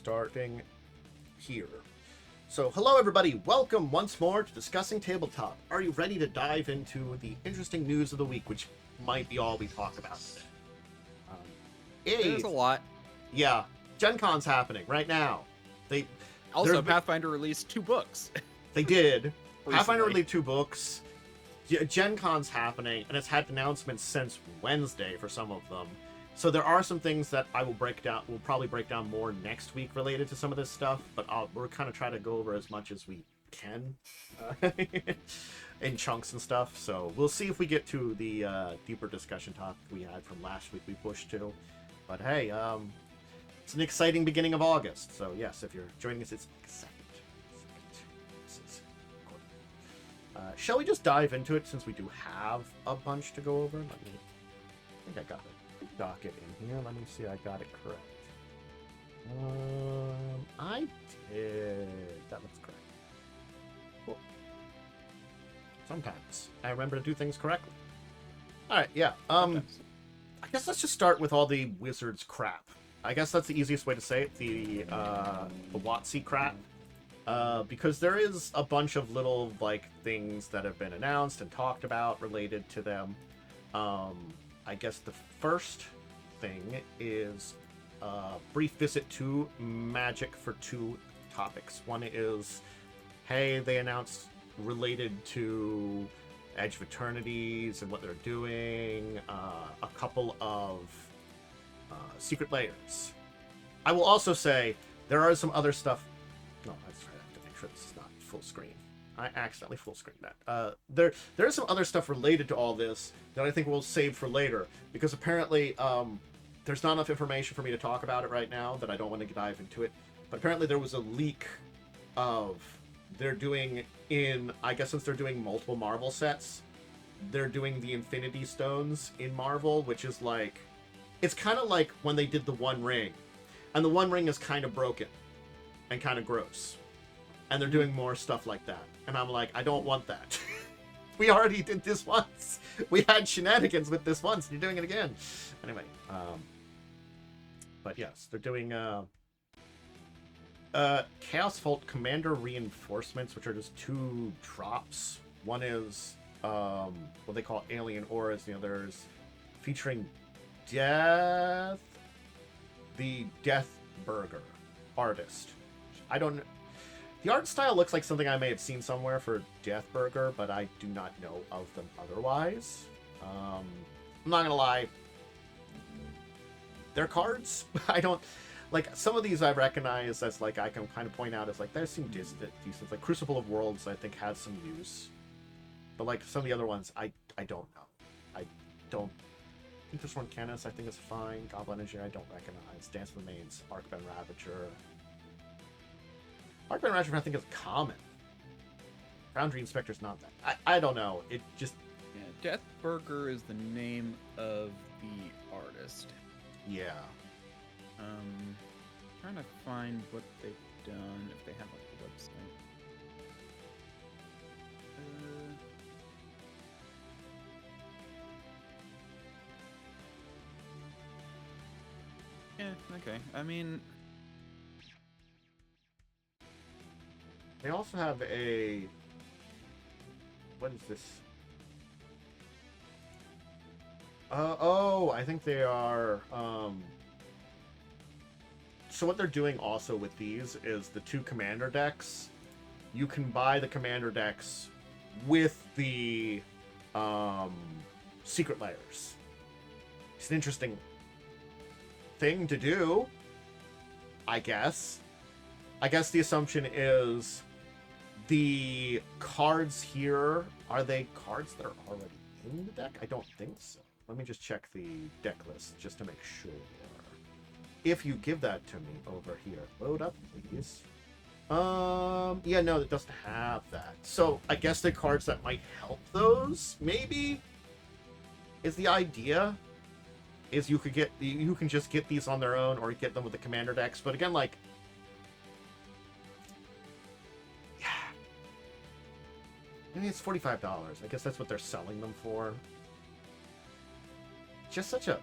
starting here. So, hello everybody, welcome once more to Discussing Tabletop. Are you ready to dive into the interesting news of the week, which might be all we talk about today? There's a lot. Yeah, Gencon's happening right now. Also, Pathfinder released 2 books. They did. Recently. Pathfinder released 2 books. Gencon's happening, and it's had announcements since Wednesday for some of them. So there are some things that I will break down. We'll probably break down more next week related to some of this stuff, but we're kind of trying to go over as much as we can in chunks and stuff. So we'll see if we get to the deeper discussion topic we had from last week. We pushed to, but hey, it's an exciting beginning of August. So yes, if you're joining us, it's exciting. Shall we just dive into it since we do have a bunch to go over? I think I got it. Docket in here. Let me see. I got it correct. I did. That looks correct. Cool. Sometimes I remember to do things correctly. All right. Yeah. I guess let's just start with all the wizards crap. I guess that's the easiest way to say it. The WoTC crap. Because there is a bunch of little things that have been announced and talked about related to them. I guess the first thing is a brief visit to Magic for 2 topics. One is, hey, they announced related to Edge of Eternities and what they're doing, a couple of secret layers. I will also say there are some other stuff. No, that's right. I have to make sure this is not full screen. I accidentally full screened that. There is some other stuff related to all this that I think we'll save for later, because apparently there's not enough information for me to talk about it right now that I don't want to dive into it. But apparently there was a leak of they're doing I guess since they're doing multiple Marvel sets, they're doing the Infinity Stones in Marvel, which is it's kind of like when they did the One Ring, and the One Ring is kind of broken and kind of gross. And they're doing more stuff like that. And I'm like, I don't want that. We already did this once. We had shenanigans with this once. And you're doing it again. Anyway. But yes, they're doing Chaos Vault Commander Reinforcements, which are just 2 drops. One is what they call Alien Auras. The other is featuring the Death Burger artist. I don't know. The art style looks like something I may have seen somewhere for Death Burger, but I do not know of them otherwise. I'm not gonna lie. Their cards, I don't some of these I recognize as I can kind of point out as they seem decent. Crucible of Worlds I think has some use, but some of the other ones I don't know. I don't think this one Canis I think is fine. Goblin Engineer I don't recognize. Dance of the Maids, Arcben Ravager. Arcben Ravager I think is common. Foundry Inspector's not that. I don't know. It just... Yeah, Death Burger is the name of the artist. Yeah. Trying to find what they've done, if they have a website. Yeah, okay. I mean... They also have a... What is this? Oh, I think they are... So what they're doing also with these is the 2 commander decks. You can buy the commander decks with the secret layers. It's an interesting thing to do, I guess. I guess the assumption is the cards here, are they cards that are already in the deck? I don't think so. Let me just check the deck list just to make sure. If you give that to me over here, load up, please. Yeah, no, it doesn't have that. So I guess the cards that might help those, maybe, is the idea. Is you can just get these on their own or get them with the commander decks. But again, yeah, maybe it's $45. I guess that's what they're selling them for. Just such a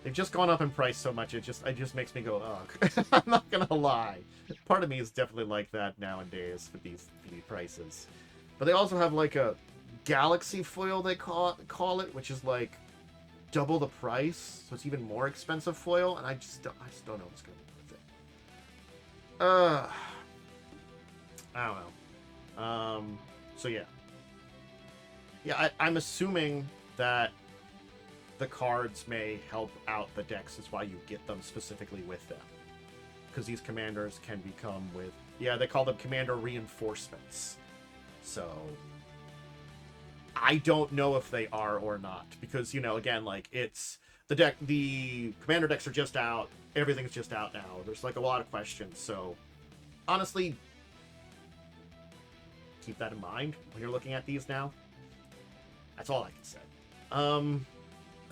They've just gone up in price so much, it just makes me go, ugh. I'm not gonna lie. Part of me is definitely like that nowadays with these prices. But they also have like a Galaxy foil, they call it, which is like double the price, so it's even more expensive foil, and I just don't know what's gonna be with it. I don't know. So yeah, I'm assuming that the cards may help out the decks, is why you get them specifically with them, because these commanders can become with, they call them commander reinforcements. So I don't know if they are or not, because, again, like, it's the commander decks are just out, everything's just out now, there's like a lot of questions. So honestly, keep that in mind when you're looking at these now. That's all I can say.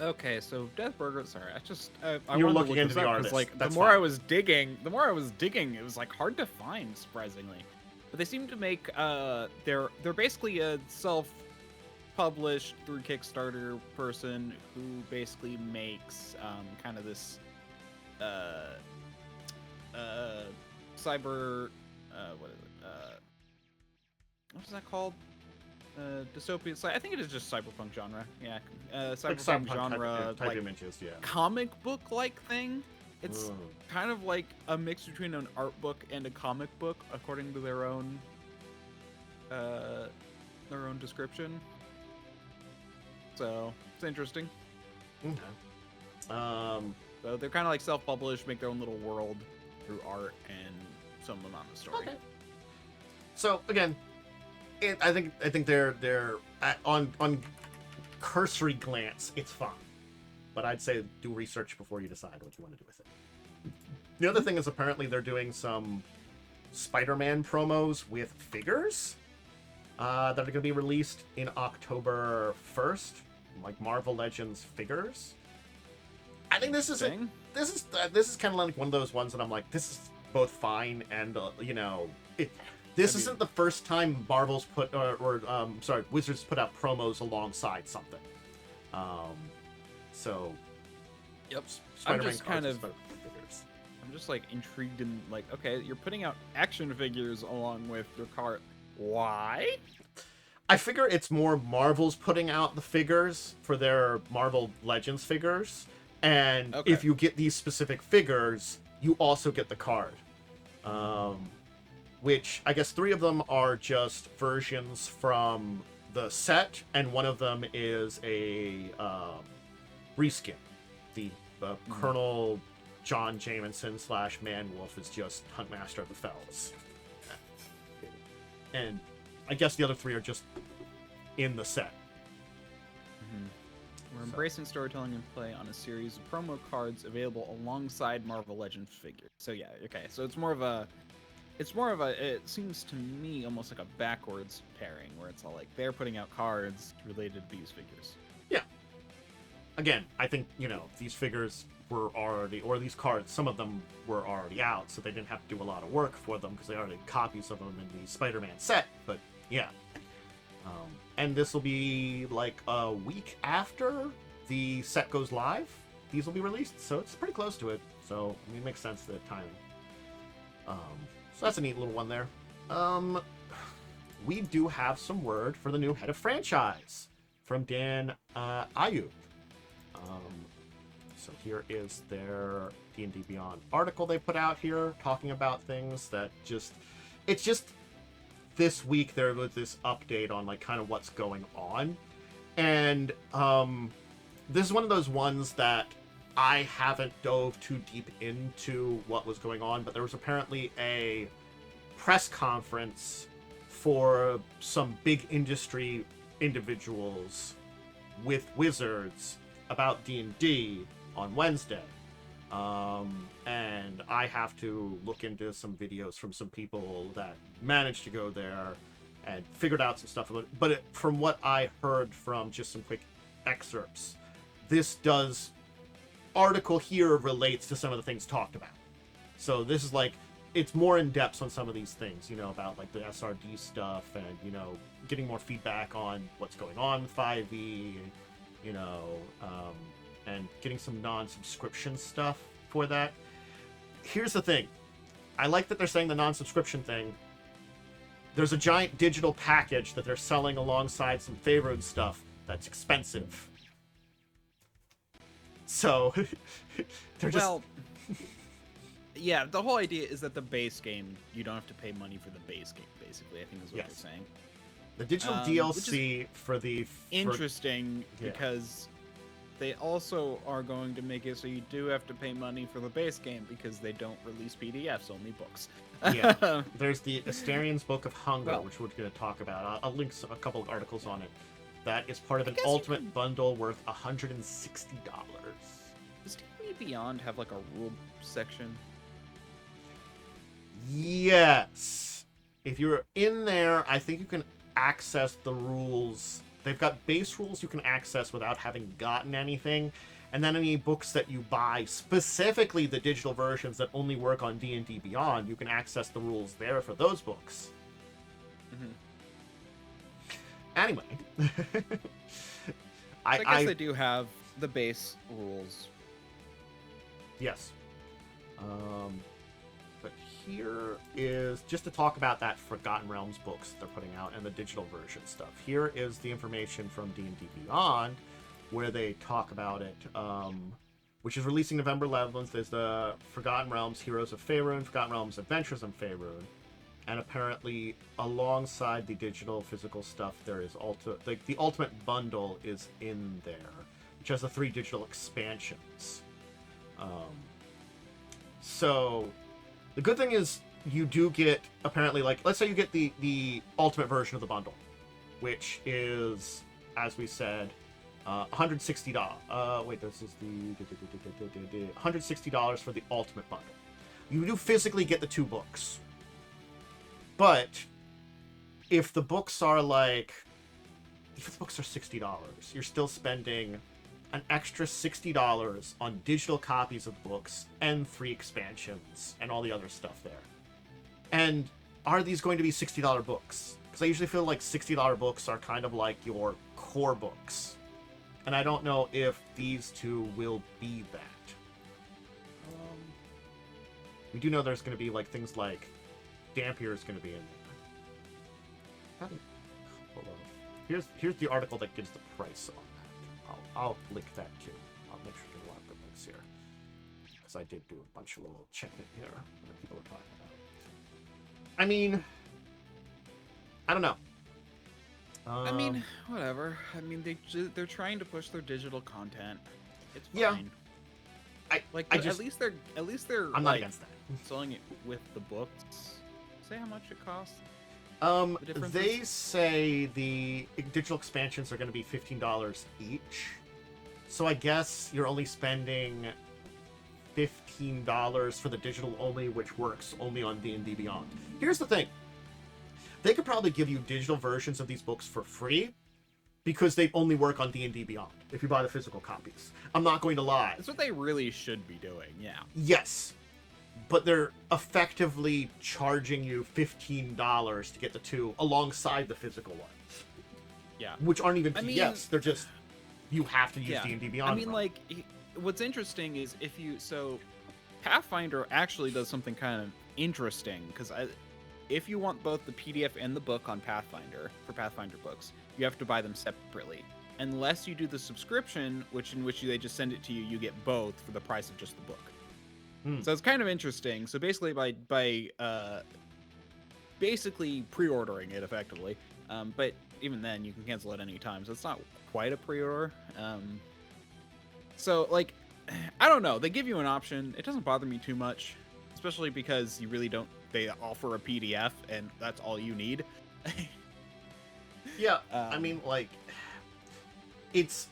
Okay, so Death Burger. Sorry, I You're wanted looking to look into this the up, 'cause, artist. like, That's the more fine. I was digging, it was like hard to find, surprisingly. But they seem to make they're basically a self-published through Kickstarter person who basically makes kind of this cyber what is it? What is that called? Dystopian. I think it is just cyberpunk genre. Yeah, cyberpunk genre, type like images, yeah. comic book like thing. It's Ugh. kind of like a mix between an art book and a comic book, according to their own description. So it's interesting. Okay. So they're kind of like self-published, make their own little world through art and some amount of story. Okay. So again, I think they're on cursory glance, it's fine, but I'd say do research before you decide what you want to do with it. The other thing is, apparently they're doing some Spider-Man promos with figures that are going to be released in October 1st, like Marvel Legends figures. I think this is kind of like one of those ones that I'm like, this is both fine and this isn't the first time Marvel's Wizards put out promos alongside something. So, yep. Spider-Man I'm just like intrigued in like, okay, you're putting out action figures along with your card. Why? I figure it's more Marvel's putting out the figures for their Marvel Legends figures, and if you get these specific figures, you also get the card. Which I guess 3 of them are just versions from the set, and one of them is a reskin. The Colonel John Jameson / Man-Wolf is just Huntmaster of the Fells. And I guess the other 3 are just in the set. We're embracing storytelling and play on a series of promo cards available alongside Marvel Legends figures. So yeah, okay. So it's more of a, it seems to me almost like a backwards pairing, where it's all like they're putting out cards related to these figures. Yeah. Again, I think, these figures were already, or these cards, some of them were already out, so they didn't have to do a lot of work for them, because they already had copies of them in the Spider-Man set, but yeah. And this will be like a week after the set goes live. These will be released, so it's pretty close to it. So, I mean, it makes sense, the timing. So that's a neat little one there. We do have some word for the new head of franchise from Dan Ayub. So here is their D&D Beyond article they put out here, talking about things that it's just this week there was this update on like kind of what's going on. And this is one of those ones that I haven't dove too deep into what was going on, but there was apparently a press conference for some big industry individuals with Wizards about D&D on Wednesday. And I have to look into some videos from some people that managed to go there and figured out some stuff about it. But from what I heard from just some quick excerpts, this article here relates to some of the things talked about. So this is like, it's more in depth on some of these things, about like the SRD stuff and, getting more feedback on what's going on with 5e, and getting some non-subscription stuff for that. Here's the thing. I like that they're saying the non-subscription thing. There's a giant digital package that they're selling alongside some Faerun stuff that's expensive. So, they're just... Well, yeah, the whole idea is that the base game, you don't have to pay money for the base game, basically, I think is what they're saying. The digital DLC for the... Interesting, because they also are going to make it so you do have to pay money for the base game because they don't release PDFs, only books. Yeah, there's the Asterian's Book of Hunger, which we're going to talk about. I'll link a couple of articles on it. That is part of an ultimate bundle worth $160. Does D&D Beyond have like a rule section? Yes. If you're in there, I think you can access the rules. They've got base rules you can access without having gotten anything. And then any books that you buy, specifically the digital versions that only work on D&D Beyond, you can access the rules there for those books. Mm-hmm. Anyway. I guess they do have the base rules. Yes. But here is, just to talk about that Forgotten Realms books that they're putting out and the digital version stuff. Here is the information from D&D Beyond, where they talk about it, which is releasing November 11th. There's the Forgotten Realms Heroes of Faerun, Forgotten Realms Adventures in Faerun, and apparently alongside the digital physical stuff, there is the Ultimate Bundle is in there, which has the 3 digital expansions. So the good thing is you do get, apparently, like, let's say you get the ultimate version of the bundle, which is, as we said, $160. Wait, this is the $160 for the ultimate bundle. You do physically get the 2 books, but if the books are $60, you're still spending an extra $60 on digital copies of the books and 3 expansions and all the other stuff there. And are these going to be $60 books? Because I usually feel like $60 books are kind of like your core books. And I don't know if these 2 will be that. We do know there's going to be like things like Dampier is going to be in there. Here's the article that gives the price on that. I'll link that too. I'll make sure to get a lot of good links here, because I did do a bunch of little checking here that people were talking about. I mean, I don't know. I mean, whatever. I mean, they're trying to push their digital content. It's fine. Yeah. At least they're I'm not against that. Selling it with the books. Say how much it costs. They say the digital expansions are going to be $15 each. So I guess you're only spending $15 for the digital only, which works only on D&D Beyond. Here's the thing. They could probably give you digital versions of these books for free, because they only work on D&D Beyond if you buy the physical copies. I'm not going to lie. That's what they really should be doing, yeah. Yes. But they're effectively charging you $15 to get the 2 alongside the physical ones. Yeah. Which aren't even PDFs. They're just, you have to use D&D Beyond. I mean, like, what's interesting is so Pathfinder actually does something kind of interesting, because if you want both the PDF and the book on Pathfinder, for Pathfinder books, you have to buy them separately. Unless you do the subscription, in which they just send it to you, you get both for the price of just the book. So it's kind of interesting. So basically, by basically pre-ordering it effectively, but even then you can cancel at any time, so it's not quite a pre-order. So like, I don't know. They give you an option. It doesn't bother me too much, especially because you really don't. They offer a PDF, and that's all you need. Yeah, I mean, like, it's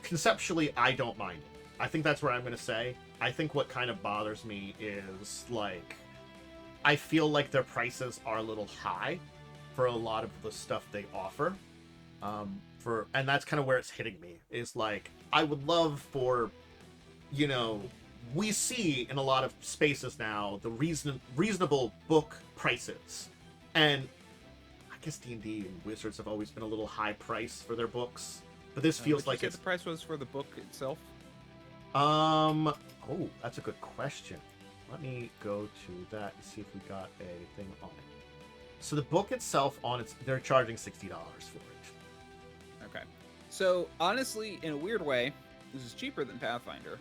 conceptually, I don't mind it. I think that's where I'm going to say. I think what kind of bothers me is, like, I feel like their prices are a little high for a lot of the stuff they offer. And that's kind of where it's hitting me, is like, I would love for, you know, we see in a lot of spaces now the reasonable book prices. And I guess D&D and Wizards have always been a little high price for their books. But this feels What like did you it's say the price was for the book itself. Oh, that's a good question. Let me go to that and see if we got a thing on it. So the book itself they're charging $60 for it. Okay. So honestly, in a weird way, this is cheaper than Pathfinder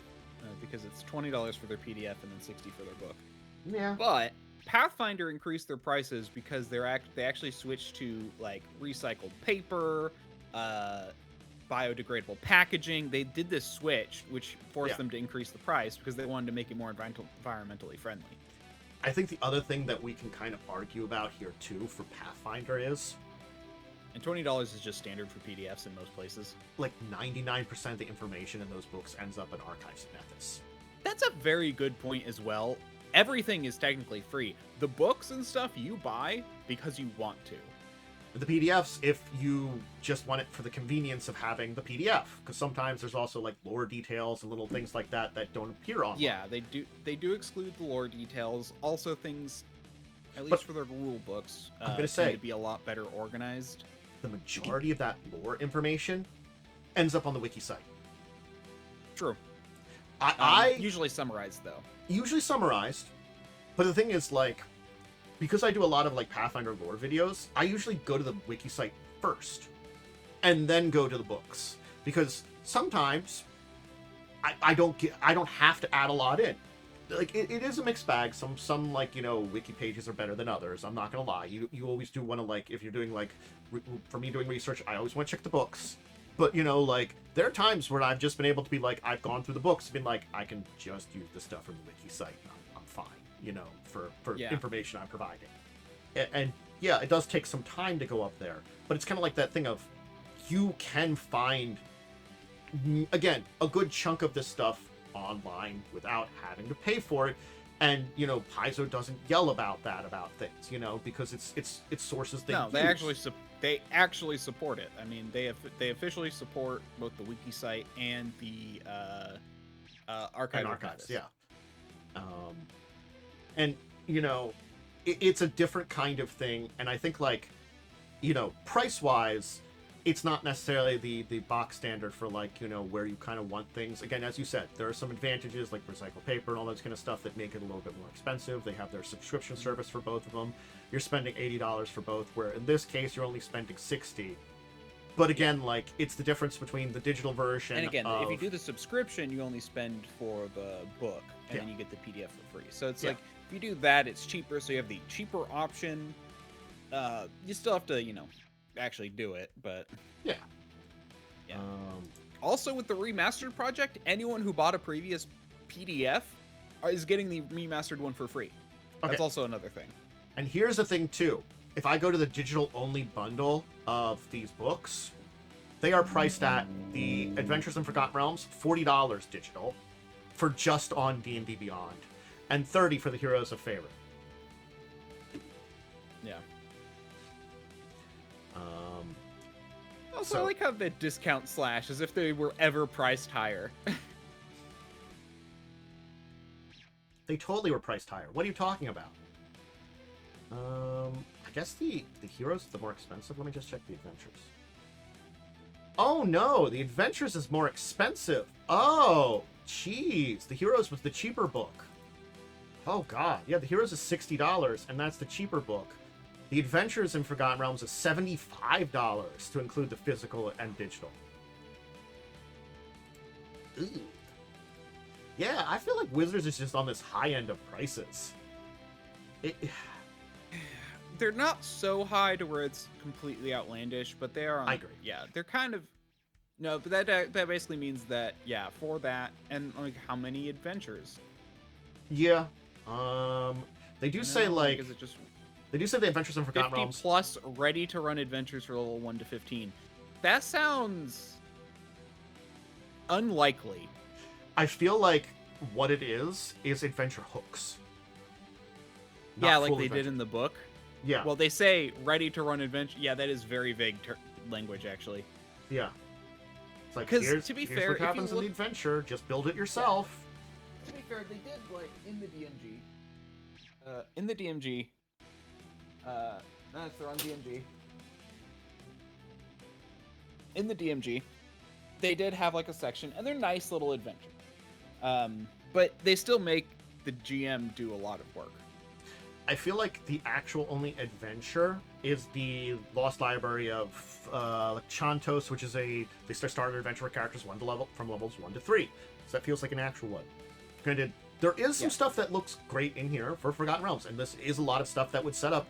because it's $20 for their PDF and then $60 for their book. Yeah. But Pathfinder increased their prices because they actually switched to like recycled paper, biodegradable packaging. They did this switch, which forced them to increase the price because they wanted to make it more environmentally friendly. I think the other thing that we can kind of argue about here too for Pathfinder is, and $20 is just standard for PDFs in most places. Like 99% of the information in those books ends up in archives and methods. That's a very good point as well. Everything is technically free. The books and stuff you buy because you want to. The PDFs, if you just want it for the convenience of having the PDF, because sometimes there's also like lore details and little things like that that don't appear on. Yeah, they do exclude the lore details. Also, things, at least for their rule books, I'm gonna say to be a lot better organized. The majority of that lore information ends up on the wiki site. True. I usually summarized though. Usually summarized, but the thing is, like, because I do a lot of like Pathfinder lore videos, I usually go to the wiki site first and then go to the books, because sometimes I don't have to add a lot in. Like it is a mixed bag. Some like, you know, wiki pages are better than others. I'm not gonna lie. You always do want to, like, if you're doing like for me doing research, I always want to check the books. But, you know, like, there are times where I've just been able to be like, I've gone through the books and been like, I can just use the stuff from the wiki site. I'm fine, you know, for information I'm providing. And yeah, it does take some time to go up there. But it's kind of like that thing of, you can find, again, a good chunk of this stuff online without having to pay for it. And, you know, Paizo doesn't yell about things, you know, because it's sources they use. They actually support it. I mean, they officially support both the wiki site and the archives. Yeah. And, you know, it's a different kind of thing. And I think, like, you know, price-wise, it's not necessarily the box standard for, like, you know, where you kind of want things. Again, as you said, there are some advantages like recycled paper and all that kind of stuff that make it a little bit more expensive. They have their subscription service for both of them. You're spending $80 for both, where in this case you're only spending $60. But again, like, it's the difference between the digital version. And again, if you do the subscription, you only spend for the book, and then you get the PDF for free. So it's like, if you do that, it's cheaper. So you have the cheaper option. You still have to, you know, actually do it, but yeah. Also, with the remastered project, anyone who bought a previous PDF is getting the remastered one for free. That's also another thing. And here's the thing too: if I go to the digital only bundle of these books, they are priced at the Adventures in Forgotten Realms, $40 digital for just on D&D Beyond, and $30 for the Heroes of Faerun. Yeah. Also, I like how the discount slash as if they were ever priced higher. They totally were priced higher. What are you talking about? I guess the Heroes is the more expensive. Let me just check the Adventures. Oh no, the Adventures is more expensive. Oh, jeez. The Heroes was the cheaper book. Oh god, yeah, the Heroes is $60, and that's the cheaper book. The Adventures in Forgotten Realms is $75 to include the physical and digital. Ooh. Yeah, I feel like Wizards is just on this high end of prices. They're not so high to where it's completely outlandish, but they are on, I agree. Yeah, they're kind of... No, but that basically means that, yeah, for that, and like how many adventures? Yeah. They do say, like... Is it just... They do say the Adventures in Forgotten 50 Realms... plus ready-to-run adventures for level 1 to 15. That sounds... unlikely. I feel like what it is adventure hooks. Yeah, like they did in the book. Yeah. Well, they say ready-to-run adventure. Yeah, that is very vague language, actually. Yeah. It's like, because to be fair, what happens in the adventure. Just build it yourself. To be fair, they did, like, in the DMG. No, it's on DMG. In the DMG, they did have like a section, and they're nice little adventures. But they still make the GM do a lot of work. I feel like the actual only adventure is the Lost Library of Chantos, which is they start starting adventure with characters from levels 1 to 3. So that feels like an actual one. Granted, there is some stuff that looks great in here for Forgotten Realms, and this is a lot of stuff that would set up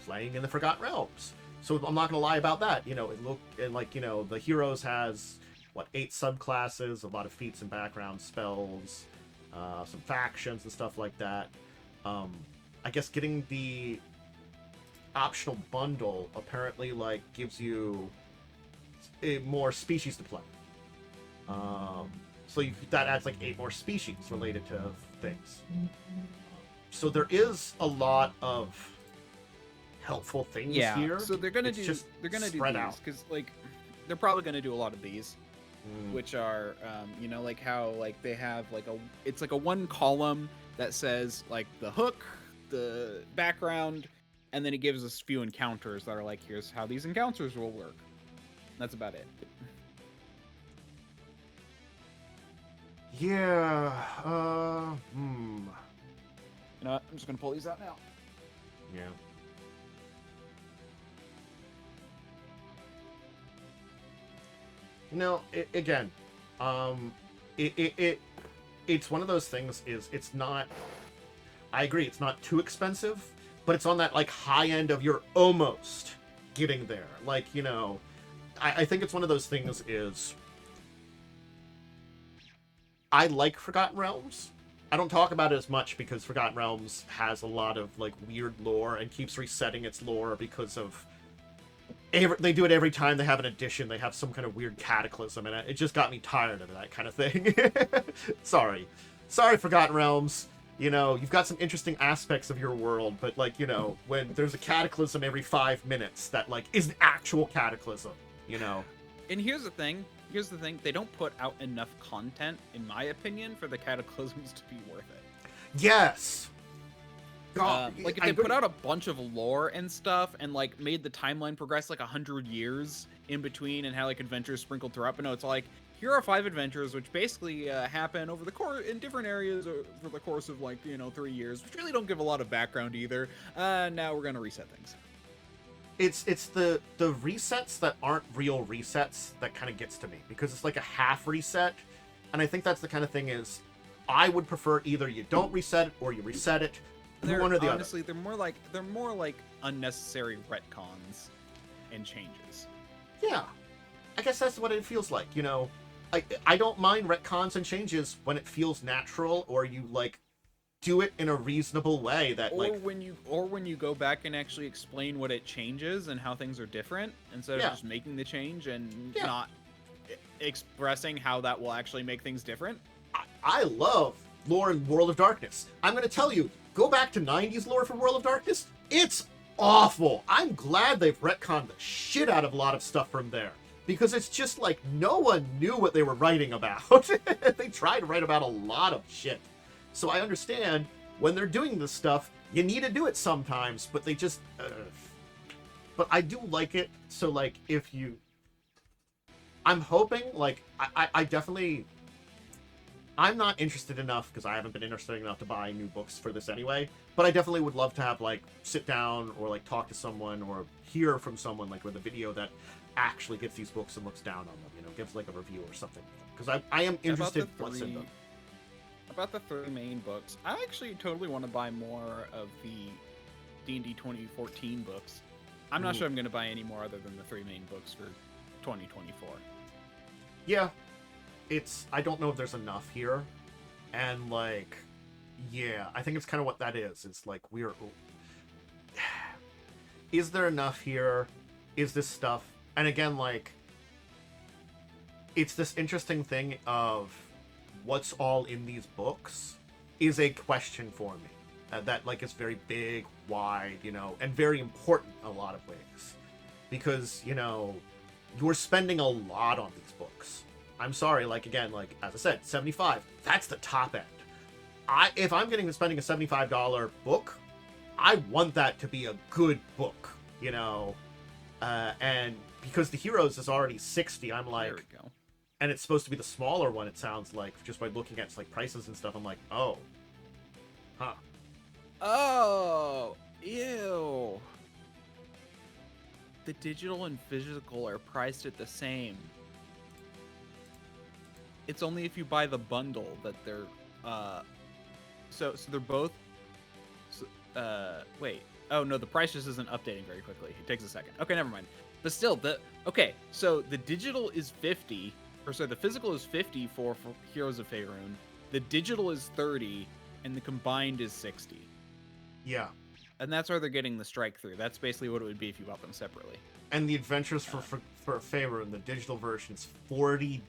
playing in the Forgotten Realms. So I'm not gonna lie about that. It looked like the Heroes has 8 subclasses, a lot of feats and background spells, some factions and stuff like that. I guess getting the optional bundle apparently gives you more species to play. So that adds 8 more species related to things. So there is a lot of helpful things here. So they're gonna do these because they're probably gonna do a lot of these, which are how they have it's a one column that says the hook, the background, and then it gives us a few encounters that are here's how these encounters will work. That's about it. Yeah. You know what? I'm just gonna pull these out now. Yeah. Again, it's one of those things. It's not. I agree. It's not too expensive, but it's on that high end of you're almost getting there. I think it's one of those things. I like Forgotten Realms. I don't talk about it as much because Forgotten Realms has a lot of weird lore and keeps resetting its lore because of they do it every time they have an edition. They have some kind of weird cataclysm, and it just got me tired of that kind of thing. Sorry, Forgotten Realms. You've got some interesting aspects of your world, but when there's a cataclysm every 5 minutes, that is an actual cataclysm. And here's the thing. They don't put out enough content, in my opinion, for the cataclysms to be worth it. Yes. God, if they put out a bunch of lore and stuff and made the timeline progress 100 years in between and had adventures sprinkled throughout, but no, it's here are 5 adventures which basically happen over the course in different areas over the course of 3 years, which really don't give a lot of background either. Now we're gonna reset things. It's the resets that aren't real resets that kind of gets to me, because it's a half reset, and I think that's the kind of thing is I would prefer either you don't reset it or you reset it. One or the honestly, other. they're more like unnecessary retcons and changes. Yeah, I guess that's what it feels like. I don't mind retcons and changes when it feels natural, or you do it in a reasonable way that when you go back and actually explain what it changes and how things are different instead of just making the change and not expressing how that will actually make things different. I love lore in World of Darkness. I'm going to tell you, go back to 90s lore for World of Darkness. It's awful. I'm glad they've retconned the shit out of a lot of stuff from there, because it's just no one knew what they were writing about. They tried to write about a lot of shit. So I understand when they're doing this stuff, you need to do it sometimes, but they just... But I do like it, so if you... I'm hoping, I definitely... I'm not interested enough, because I haven't been interested enough to buy new books for this anyway, but I definitely would love to have, sit down or, talk to someone or hear from someone, with a video that actually gets these books and looks down on them, gives, a review or something. Because I am interested what's in them. About the 3 main books, I actually totally want to buy more of the D&D 2014 books. I'm not sure I'm going to buy any more other than the 3 main books for 2024. Yeah. I don't know if there's enough here. And, yeah, I think it's kind of what that is. It's is there enough here? Is this stuff? And again, it's this interesting thing of what's all in these books is a question for me. That is very big, wide, and very important in a lot of ways. Because, you're spending a lot on these books. I'm sorry, again, as I said, $75, that's the top end. If I'm spending a $75 book, I want that to be a good book, and because the Heroes is already $60, I'm There we go. and it's supposed to be the smaller one. It sounds like, just by looking at like prices and stuff. I'm like, oh, huh. Oh, ew. The digital and physical are priced at the same. It's only if you buy the bundle that they're so they're both wait. Oh no, the price just isn't updating very quickly. It takes a second. Okay, never mind. But still, so the digital is 50, or so the physical is 50 for Heroes of Faerun. The digital is 30, and the combined is 60. Yeah. And that's where they're getting the strike through. That's basically what it would be if you bought them separately. And the adventures for Faerun, the digital version, is $40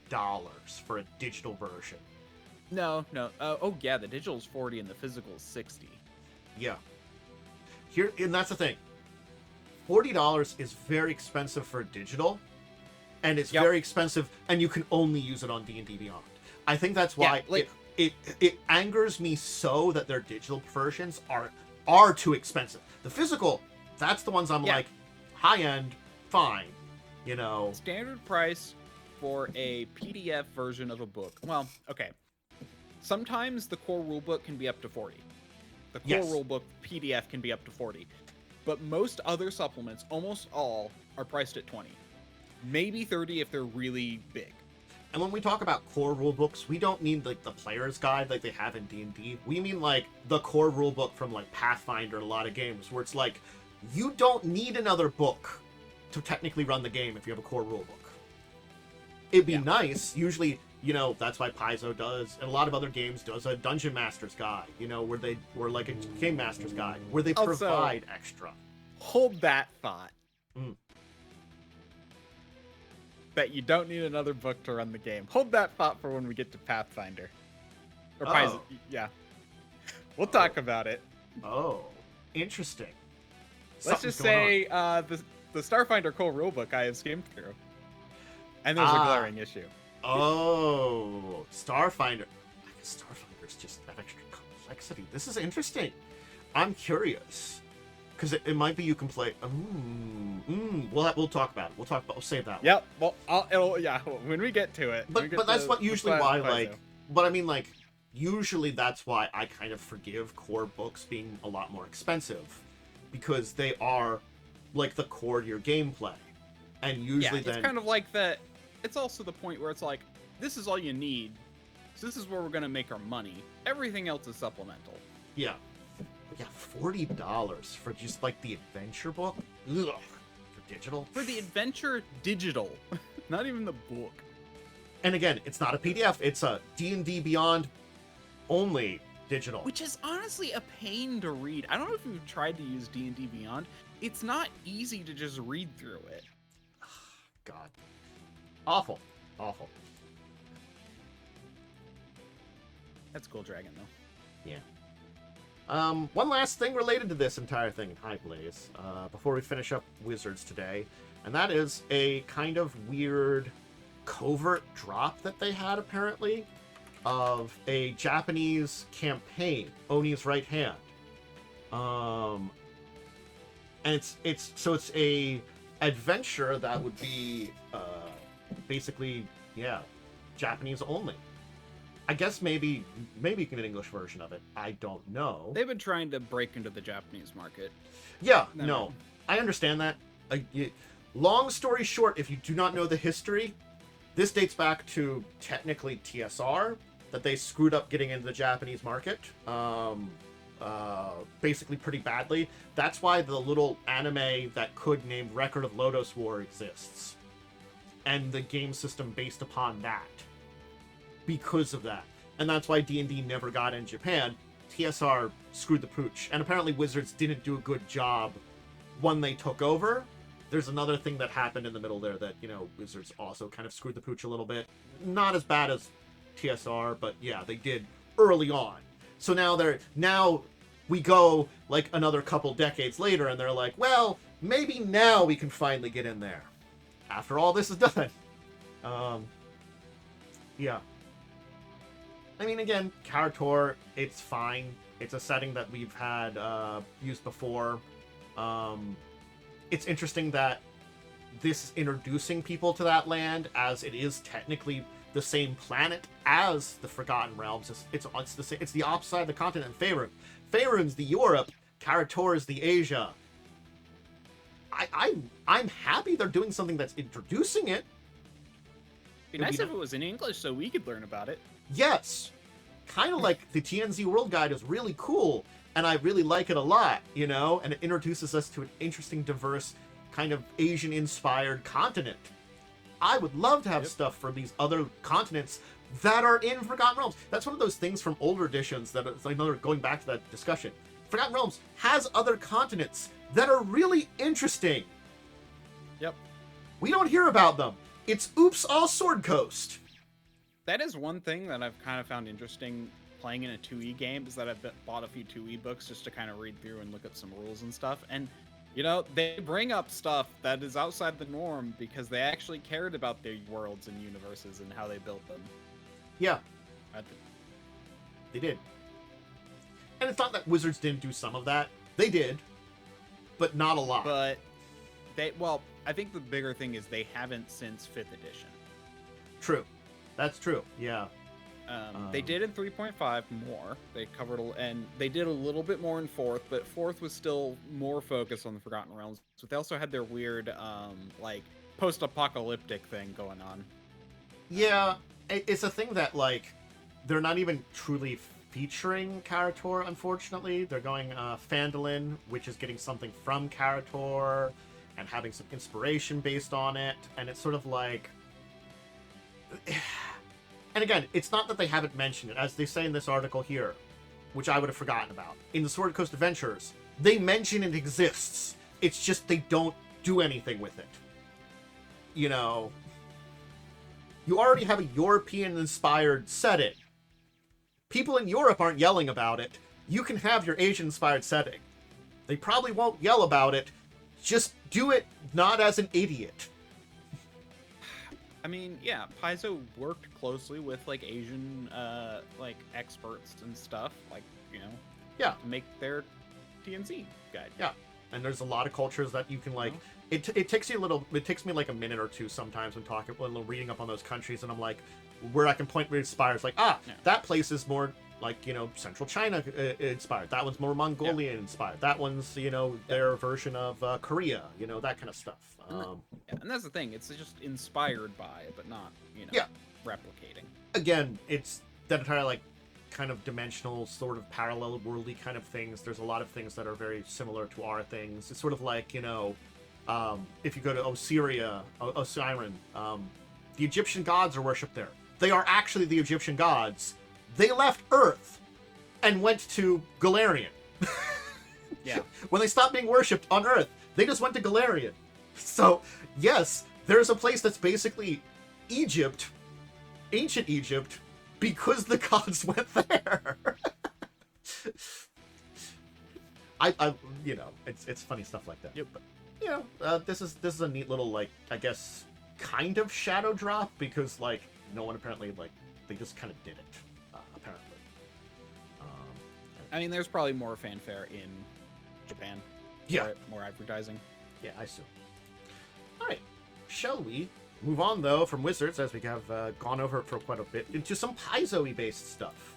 for a digital version. No. Oh yeah, the digital is 40 and the physical is 60. Yeah. Here, and that's the thing. $40 is very expensive for a digital, and it's very expensive, and you can only use it on D&D Beyond. I think that's why it angers me so that their digital versions are too expensive. The physical, that's the ones I'm like, high end, fine, you know. Standard price for a PDF version of a book. Well, okay. Sometimes the core rulebook can be up to 40. The core rulebook PDF can be up to 40. But most other supplements, almost all, are priced at 20. Maybe 30 if they're really big. And when we talk about core rulebooks, we don't mean like the player's guide like they have in D&D. We mean like the core rulebook from like Pathfinder and a lot of games, where it's like, you don't need another book to technically run the game if you have a core rulebook. It'd be nice, usually, you know, that's why Paizo does, and a lot of other games does a Dungeon Master's Guide, you know, where like a Game Master's Guide, where they provide extra. Hold that thought. That you don't need another book to run the game. Hold that thought for when we get to Pathfinder. Or Paizo. Yeah. We'll talk about it. Oh, interesting. Let's just say the Starfinder core rulebook I have skimmed through. And there's a glaring issue. Oh, Starfinder. I guess Starfinder's just that extra complexity. This is interesting. I'm curious. Because it might be you can play. We'll talk about it. We'll save that one. Yep. Well, when we get to it. But that's what usually why, like, but I mean, like, usually that's why I kind of forgive core books being a lot more expensive, because they are like the core to your gameplay, and usually it's kind of like that. It's also the point where it's like, this is all you need, so this is where we're gonna make our money. Everything else is supplemental. Yeah. Yeah, $40 for just like the adventure book? Ugh. For digital? For the adventure digital. Not even the book. And again, it's not a PDF, it's a D&D Beyond only digital. Which is honestly a pain to read. I don't know if you've tried to use D&D Beyond. It's not easy to just read through it. God. Awful. Awful. That's cool dragon though. Yeah. One last thing related to this entire thing, hi Blaze, before we finish up Wizards today, and that is a kind of weird covert drop that they had apparently of a Japanese campaign, Oni's Right Hand. And it's a adventure that would be basically Japanese only. I guess maybe you can get an English version of it. I don't know. They've been trying to break into the Japanese market. Yeah, no. I understand that. Long story short, if you do not know the history, this dates back to technically TSR, that they screwed up getting into the Japanese market. Basically pretty badly. That's why the little anime that could name Record of Lodoss War exists. And the game system based upon that. Because of that. And that's why D&D never got in Japan. TSR screwed the pooch. And apparently Wizards didn't do a good job when they took over. There's another thing that happened in the middle there that, you know, Wizards also kind of screwed the pooch a little bit. Not as bad as TSR, but yeah, they did early on. So now we go like another couple decades later and they're like, well, maybe now we can finally get in there. After all this is done. Yeah. I mean, again, Karator, it's fine. It's a setting that we've had used before. It's interesting that this is introducing people to that land, as it is technically the same planet as the Forgotten Realms. It's the same. It's the opposite side of the continent. Faerun. Faerun's the Europe. Karator's the Asia. I'm happy they're doing something that's introducing it. Be nice if it was in English so we could learn about it. Yes. Kind of like the TNZ World Guide is really cool, and I really like it a lot, you know, and it introduces us to an interesting, diverse, kind of Asian-inspired continent. I would love to have stuff for these other continents that are in Forgotten Realms. That's one of those things from older editions that I know, going back to that discussion. Forgotten Realms has other continents that are really interesting. Yep. We don't hear about them. It's oops, all Sword Coast. That is one thing that I've kind of found interesting playing in a 2E game, is that I've bought a few 2E books just to kind of read through and look at some rules and stuff. And, you know, they bring up stuff that is outside the norm because they actually cared about their worlds and universes and how they built them. Yeah. They did. And it's not that Wizards didn't do some of that. They did. But not a lot. But well, I think the bigger thing is they haven't since 5th edition. True. That's true. Yeah. They did in 3.5 more. They covered, and they did a little bit more in 4th, but 4th was still more focused on the Forgotten Realms. But they also had their weird, like, post-apocalyptic thing going on. Yeah, it's a thing that, like, they're not even truly featuring Karator, unfortunately. They're going Phandalin, which is getting something from Karator, and having some inspiration based on it, and it's sort of like... And again, it's not that they haven't mentioned it, as they say in this article here, which I would have forgotten about. In the Sword Coast Adventures, they mention it exists. It's just they don't do anything with it. You know, you already have a European-inspired setting. People in Europe aren't yelling about it. You can have your Asian-inspired setting. They probably won't yell about it. Just do it not as an idiot. I mean, yeah, Paizo worked closely with, like, Asian, like, experts and stuff, like, you know, yeah, to make their TNC guide. Yeah, and there's a lot of cultures that you can, like, it takes you a little, it takes me, like, a minute or two sometimes when reading up on those countries, and I'm like, where I can point where it inspires, like, that place is more, like, you know, Central China inspired. That one's more Mongolian inspired. That one's, you know, their version of Korea, you know, that kind of stuff. And that's the thing. It's just inspired by it, but not, you know, replicating. Again, it's that entire, like, kind of dimensional, sort of parallel worldly kind of things. There's a lot of things that are very similar to our things. It's sort of like, you know, if you go to Osiria, Osiren, the Egyptian gods are worshipped there. They are actually the Egyptian gods. They left Earth and went to Galarian. Yeah. When they stopped being worshipped on Earth, they just went to Galarian. So, yes, there's a place that's basically Egypt, ancient Egypt, because the gods went there. I you know, it's funny stuff like that. Yep. But, you know, this is a neat little, like, I guess, kind of shadow drop, because, like, no one apparently, like, they just kind of did it, apparently. I mean, there's probably more fanfare in Japan. Yeah. More advertising. Yeah, I assume. Alright, shall we move on, though, from Wizards, as we have gone over it for quite a bit, into some Paizo-y based stuff.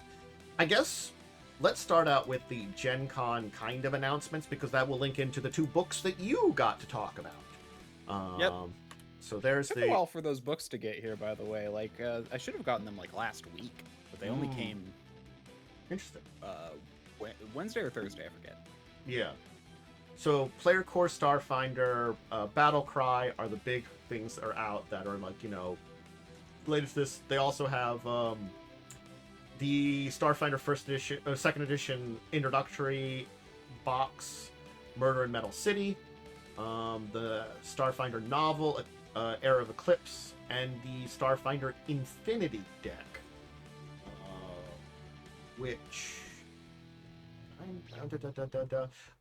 I guess let's start out with the Gencon kind of announcements, because that will link into the 2 books that you got to talk about. Yep. So there's It took a while for those books to get here, by the way. Like, I should have gotten them, like, last week, but they only came... Interesting. Wednesday or Thursday, I forget. Yeah. So, Player Core, Starfinder, Battle Cry are the big things that are out that are, like, you know, related to this. They also have the Starfinder second edition introductory box, Murder in Metal City, the Starfinder novel, Era of Eclipse, and the Starfinder Infinity deck, which...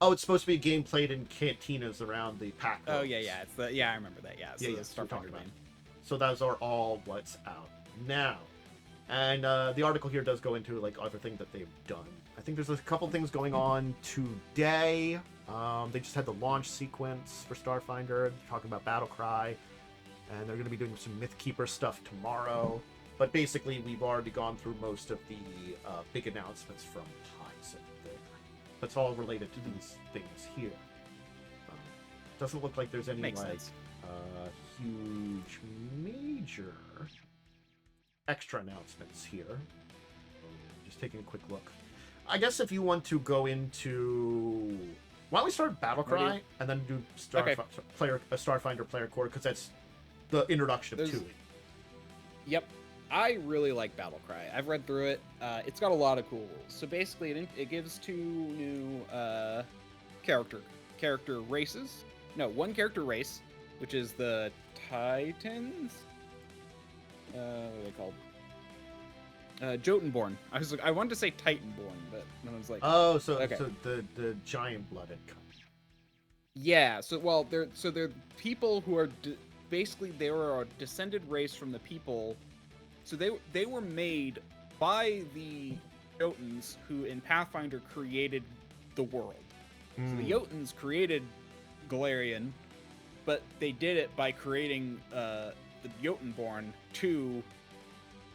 Oh, it's supposed to be a game played in cantinas around the pack. Oh, yeah. It's the I remember that. Yeah, it's the Starfinder game. So those are all what's out now. And the article here does go into, like, other things that they've done. I think there's a couple things going on today. They just had the launch sequence for Starfinder, talking about Battle Cry, and they're going to be doing some Mythkeeper stuff tomorrow. But basically, we've already gone through most of the big announcements from Paizo there. That's all related to these things here. Doesn't look like there's any Makes like sense. huge major extra announcements here. Just taking a quick look. I guess if you want to go into, why don't we start Battlecry and then do Starfinder Player Core, because that's the introduction to it. Yep. I really like Battlecry. I've read through it. It's got a lot of cool rules. So basically, it gives 2 new character races. No, 1 character race, which is the Titans. What are they called? Jotunborn. I wanted to say Titanborn, but then I was like, oh, so okay. so the giant-blooded kind. Yeah. So they're people who are basically they were a descended race from the people. So they were made by the Jotuns, who in Pathfinder created the world. So the Jotuns created Galarian, but they did it by creating the Jotunborn to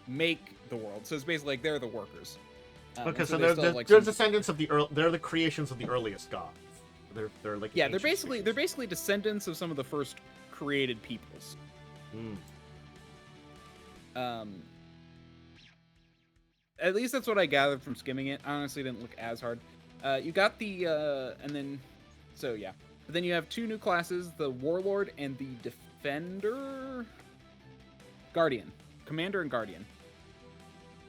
make the world. So it's basically like they're the workers. Okay, so they're descendants of they're the creations of the earliest gods. They're like they're basically descendants of some of the first created peoples. At least that's what I gathered from skimming it. I honestly didn't look as hard. You got the and then But then you have 2 new classes, the Warlord and the Defender, Guardian, Commander and Guardian.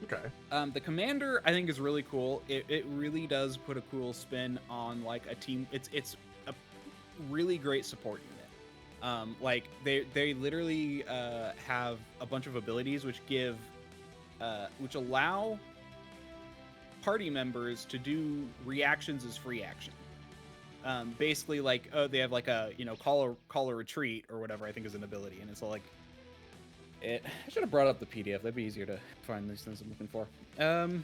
Okay. The Commander I think is really cool. It really does put a cool spin on like a team. It's a really great support unit. Like they literally have a bunch of abilities which allow party members to do reactions as free action. Basically like they have like a call a retreat or whatever I think is an ability, and it's all like I should have brought up the PDF. That'd be easier to find these things I'm looking for. Let's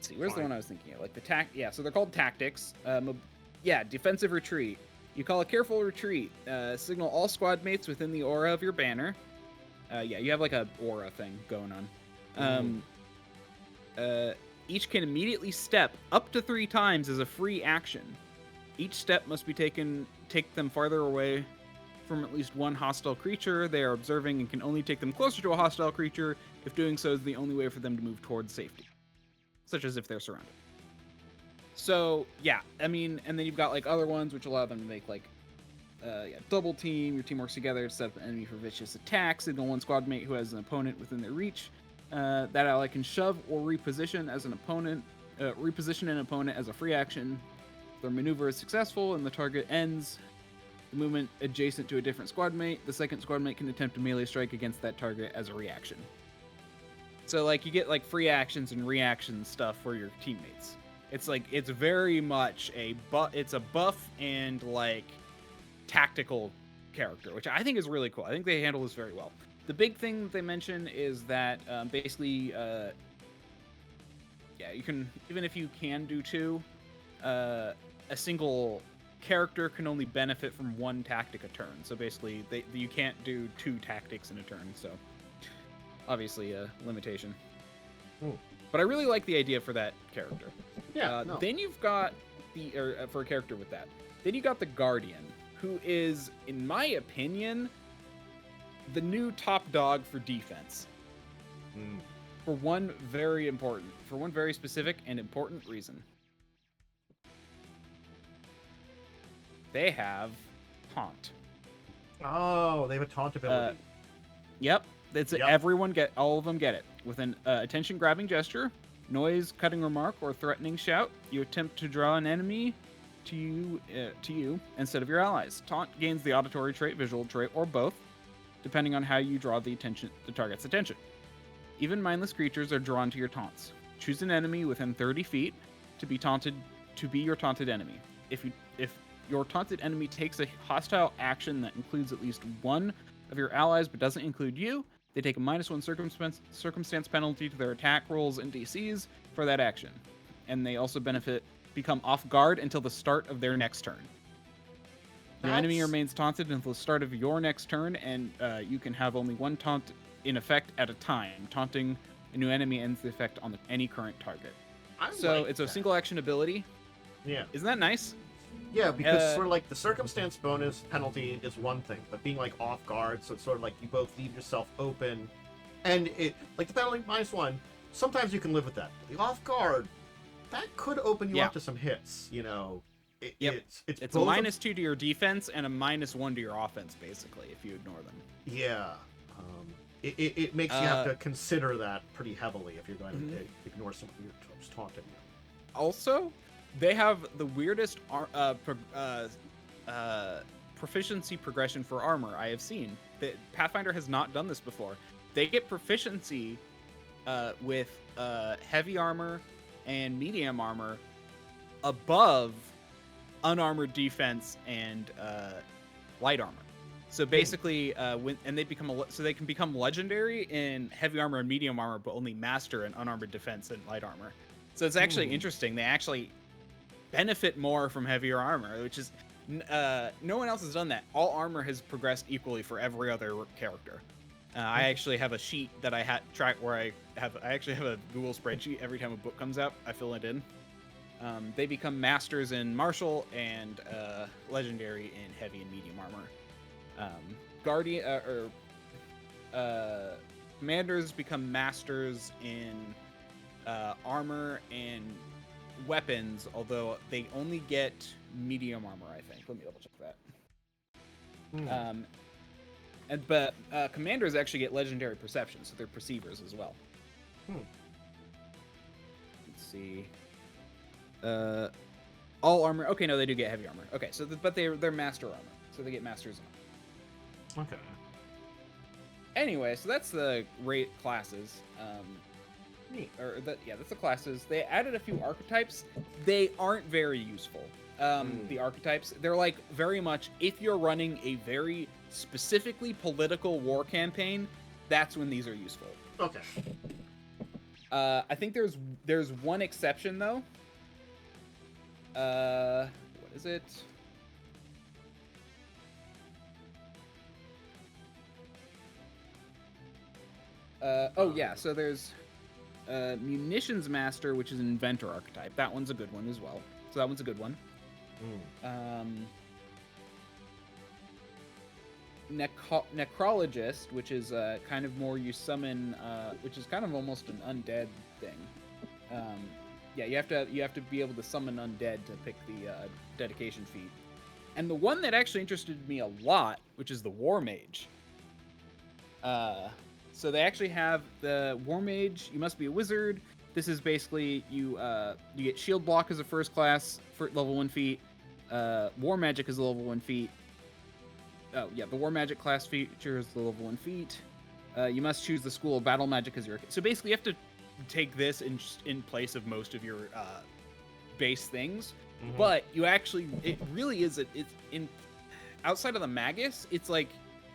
see, where's the one I was thinking of? Like the so they're called tactics. Defensive retreat. You call a careful retreat. Signal all squad mates within the aura of your banner. You have like a aura thing going on. Each can immediately step up to 3 times as a free action. Each step must be take them farther away from at least one hostile creature they are observing, and can only take them closer to a hostile creature if doing so is the only way for them to move towards safety, such as if they're surrounded. So and then you've got like other ones which allow them to make like double team. Your team works together to set up an enemy for vicious attack. Signal one squad mate who has an opponent within their reach. That ally can shove or reposition an opponent as a free action. If their maneuver is successful and the target ends the movement adjacent to a different squad mate, the second squad mate can attempt a melee strike against that target as a reaction. So like you get like free actions and reaction stuff for your teammates. It's like it's very much it's a buff and like tactical character, which I think is really cool. I think they handle this very well. The big thing that they mention is that basically, you can, even if you can do 2, a single character can only benefit from 1 tactic a turn. So basically, you can't do 2 tactics in a turn. So obviously a limitation. Ooh. But I really like the idea for that character. Yeah. No. Then you've got for a character with that. Then you got the Guardian, who is, in my opinion, the new top dog for defense. For one very specific and important reason. They have taunt. Oh, they have a taunt ability. Yep. All of them get it. With an attention grabbing gesture, noise, cutting remark, or threatening shout, you attempt to draw an enemy to you instead of your allies. Taunt gains the auditory trait, visual trait, or both, depending on how you draw the target's attention. Even mindless creatures are drawn to your taunts. Choose an enemy within 30 feet to be your taunted enemy. If your taunted enemy takes a hostile action that includes at least one of your allies but doesn't include you, they take a -1 circumstance penalty to their attack rolls and DCs for that action. And they also become off guard until the start of their next turn. Your enemy remains taunted until the start of your next turn, and you can have only one taunt in effect at a time. Taunting a new enemy ends the effect on any current target. So it's a single action ability. Yeah. Isn't that nice? Yeah, because sort of like the circumstance bonus penalty is one thing, but being like off guard, so it's sort of like you both leave yourself open, and it like the penalty -1. Sometimes you can live with that. The off guard, that could open you up to some hits. You know, it's a -2 to your defense and a -1 to your offense, basically, if you ignore them. Yeah. It makes you have to consider that pretty heavily if you're going to ignore someone who's taunting you. Also, they have the weirdest proficiency progression for armor I have seen. Pathfinder has not done this before. They get proficiency with heavy armor and medium armor above unarmored defense and light armor. So basically, they can become legendary in heavy armor and medium armor, but only master in unarmored defense and light armor. So it's actually interesting. They actually benefit more from heavier armor, which is no one else has done that. All armor has progressed equally for every other character. I actually have a sheet that I track where I actually have a Google spreadsheet. Every time a book comes out, I fill it in. They become masters in martial and legendary in heavy and medium armor. Commanders become masters in armor and weapons, although they only get medium armor, I think. Let me double check that. But commanders actually get legendary perception, so they're perceivers as well. Let's see. All armor. Okay, no, they do get heavy armor. Okay, so but they're master armor, so they get masters armor. Okay. Anyway, so that's the rate classes. That's the classes. They added a few archetypes. They aren't very useful. The archetypes, they're like very much, if you're running a very specifically political war campaign, that's when these are useful. Okay. I think there's one exception though. What is it? So there's Munitions Master, which is an Inventor archetype. That one's a good one as well. So that one's a good one. Necrologist, which is kind of more you summon, which is kind of almost an undead thing. You have to be able to summon undead to pick the dedication feat. And the one that actually interested me a lot, which is the War Mage. So they actually have the War Mage. You must be a wizard. This is basically you get Shield Block as a first class for level 1 feat. War Magic is a level 1 feat. Oh yeah, the War Magic class feature is the level 1 feat. You must choose the School of Battle Magic as your. So basically, you have to take this in place of most of your base things. But you actually, it really is. It's in outside of the Magus.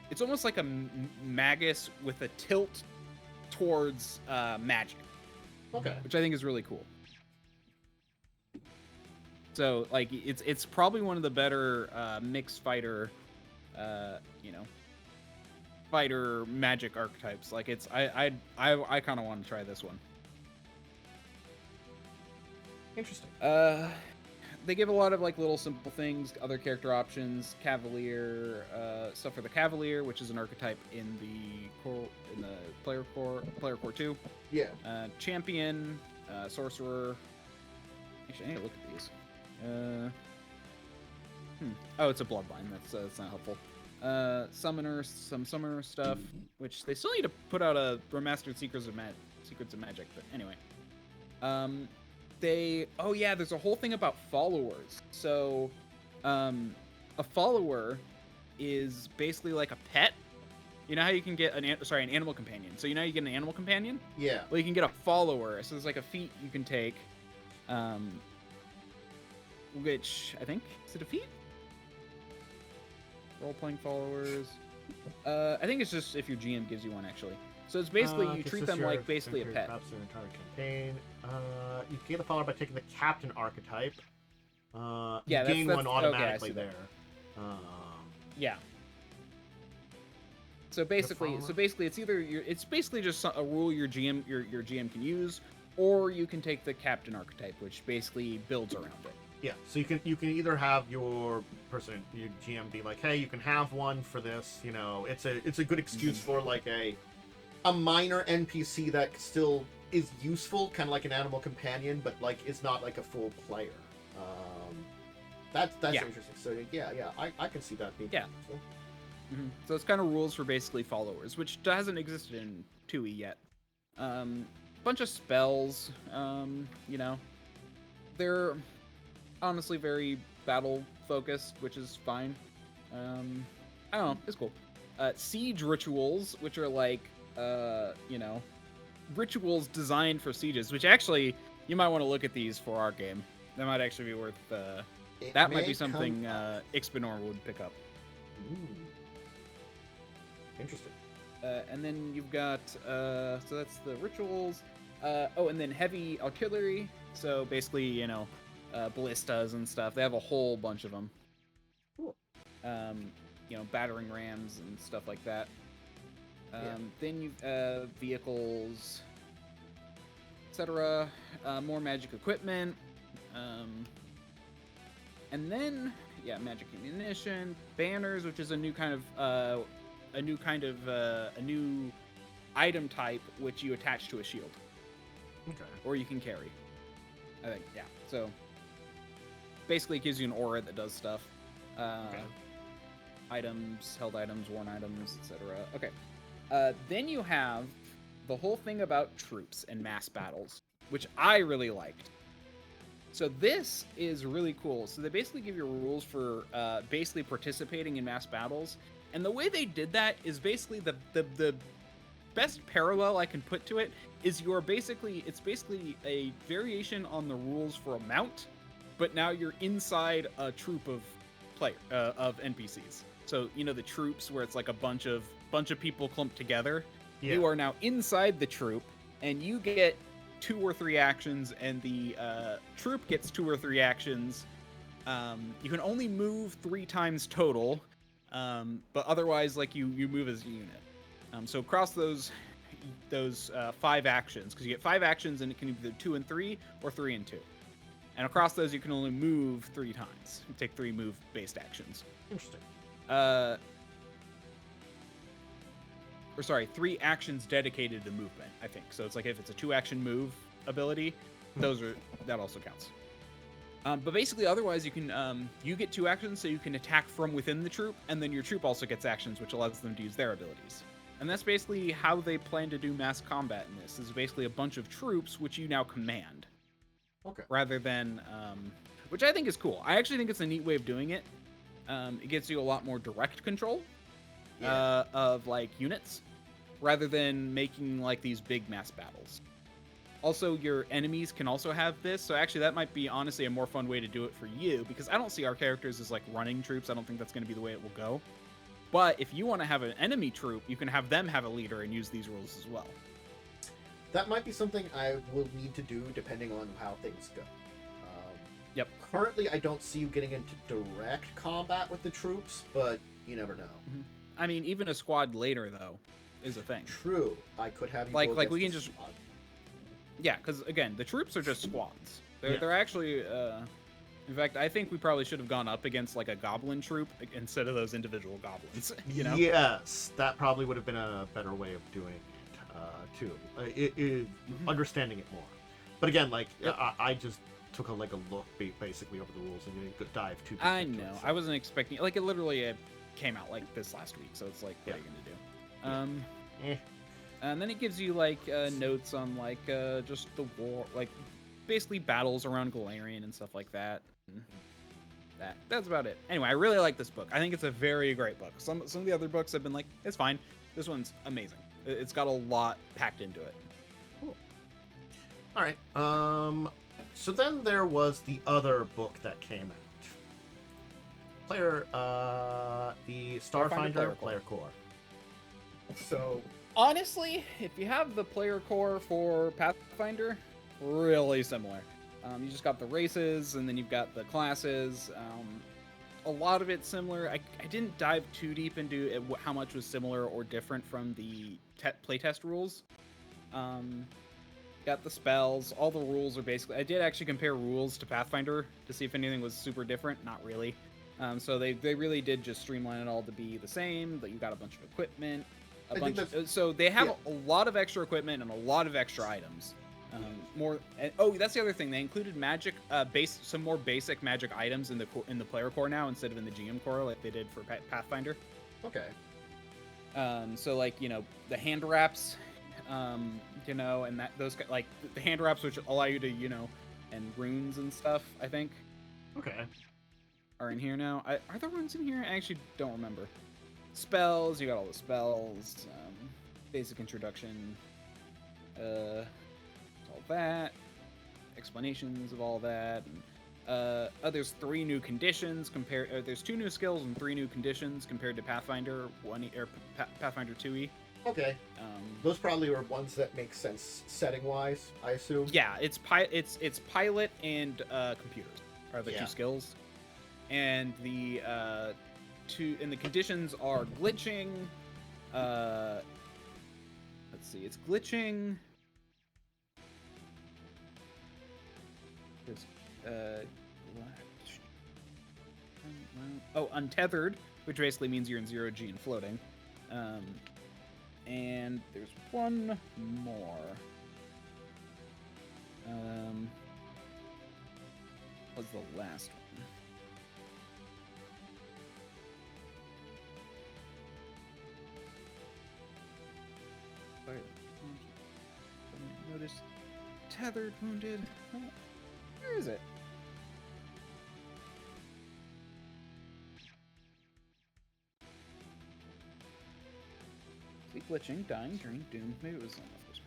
It's almost like a Magus with a tilt towards magic. Okay. Which I think is really cool. So like it's probably one of the better mixed fighter, fighter magic archetypes. Like I kind of want to try this one. Interesting. They give a lot of like little simple things, other character options, Cavalier, stuff for the Cavalier, which is an archetype in the player core 2. Yeah. Champion, Sorcerer. Actually, I need to look at these. Oh, it's a Bloodline. That's not helpful. Summoner, some Summoner stuff, which they still need to put out a remastered Secrets of Magic. But anyway, there's a whole thing about followers. So, a follower is basically like a pet. You know how you can get an animal companion. So you know how you get an animal companion? Yeah. Well, you can get a follower. So there's like a feat you can take, which I think is it a feat? Role-playing followers. I think it's just if your GM gives you one actually. So it's basically you treat them like basically a pet. Their entire campaign. You get a follower by taking the captain archetype. You gain one automatically there. Yeah. So basically, it's either it's basically just a rule your GM can use, or you can take the captain archetype, which basically builds around it. Yeah, so you can either have your GM be like, hey, you can have one for this. You know, it's a good excuse for like a minor NPC that still is useful, kind of like an animal companion, but like is not like a full player. That's interesting. So yeah, I can see that being useful. So it's kind of rules for basically followers, which hasn't existed in 2e yet. Bunch of spells, you know, they're honestly very battle focused, which is fine. I don't know, it's cool. Siege rituals, which are like, you know, rituals designed for sieges, which actually you might want to look at these for our game. That might actually be worth. That might be something Ixpanor would pick up. Ooh. Interesting. And then you've got so that's the rituals. Oh, and then heavy artillery. So basically, you know, ballistas and stuff. They have a whole bunch of them. Cool. You know, battering rams and stuff like that. Then you've vehicles, etc. More magic equipment. And then magic ammunition, banners, which is a new item type which you attach to a shield. Okay. Or you can carry. I think, yeah. So basically it gives you an aura that does stuff. Okay. Items, held items, worn items, etc. Okay. Then you have the whole thing about troops and mass battles, which I really liked. So this is really cool. So they basically give you rules for basically participating in mass battles. And the way they did that is basically the best parallel I can put to it is it's basically a variation on the rules for a mount, but now you're inside a troop of of NPCs. So you know the troops where it's like a bunch of people clumped together. Yeah. You are now inside the troop, and you get 2 or 3 actions, and the troop gets 2 or 3 actions. You can only move 3 times total, but otherwise, like you move as a unit. So across those 5 actions, because you get 5 actions, and it can be either 2 and 3 or 3 and 2. And across those, you can only move 3 times. You take 3 move-based actions. Interesting. 3 actions dedicated to movement, I think. So it's like if it's a 2-action move ability, that also counts. But basically, otherwise, you can you get 2 actions, so you can attack from within the troop, and then your troop also gets actions, which allows them to use their abilities. And that's basically how they plan to do mass combat in this. Is basically a bunch of troops which you now command. Okay. Rather than, which I think is cool. I actually think it's a neat way of doing it. It gives you a lot more direct control of like units, rather than making like these big mass battles. Also, your enemies can also have this, so actually that might be honestly a more fun way to do it for you, because I don't see our characters as like running troops. I don't think that's going to be the way it will go. But if you want to have an enemy troop, you can have them have a leader and use these rules as well. That might be something I will need to do depending on how things go. Yep. Currently, I don't see you getting into direct combat with the troops, but you never know. Mm-hmm. I mean, even a squad later, though, is a thing. True. I could have you like we can just... Squad. Yeah, because, again, the troops are just squads. They're actually... in fact, I think we probably should have gone up against, like, a goblin troop instead of those individual goblins, you know? Yes, that probably would have been a better way of doing it, too. Understanding it more. But again, like, yep. I just took a look basically over the rules and didn't dive too deep. I know. I wasn't expecting... Like, it literally came out, like, this last week, so it's like, what are you going to do? And then it gives you, like, notes on, like, just the war... Like, basically battles around Galarian and stuff like that. That's about it. Anyway, I really like this book. I think it's a very great book. Some of the other books I've been like, it's fine. This one's amazing. It's got a lot packed into it. Cool. All right. So then there was the other book that came out. The Starfinder Player Core. So honestly, if you have the Player Core for Pathfinder, really similar. You just got the races, and then you've got the classes. a lot of it's similar. I didn't dive too deep into how much was similar or different from the playtest rules. Got the spells. All the rules are basically... I did actually compare rules to Pathfinder to see if anything was super different. Not really. So they really did just streamline it all to be the same. That you got a bunch of equipment. So they have a lot of extra equipment and a lot of extra items. That's the other thing. They included magic, some more basic magic items in the player core now instead of in the GM core like they did for Pathfinder. Okay. So like the hand wraps, and those like the hand wraps which allow you to and runes and stuff. I think. Okay. Are in here now. Are the runes in here? I actually don't remember. Spells. You got all the spells. Basic introduction. All that, explanations of all that. There's 3 new conditions there's 2 new skills and 3 new conditions compared to Pathfinder Pathfinder 2e. Okay. Those probably were ones that make sense setting wise, I assume. Yeah, it's pilot and computers are the 2 skills, and the conditions are glitching. Let's see, it's glitching. Untethered, which basically means you're in 0G and floating. And there's one more. What's the last one? Fire. Notice tethered, wounded. Where is it? Sleep glitching, dying, drain, doom. Maybe it was on the first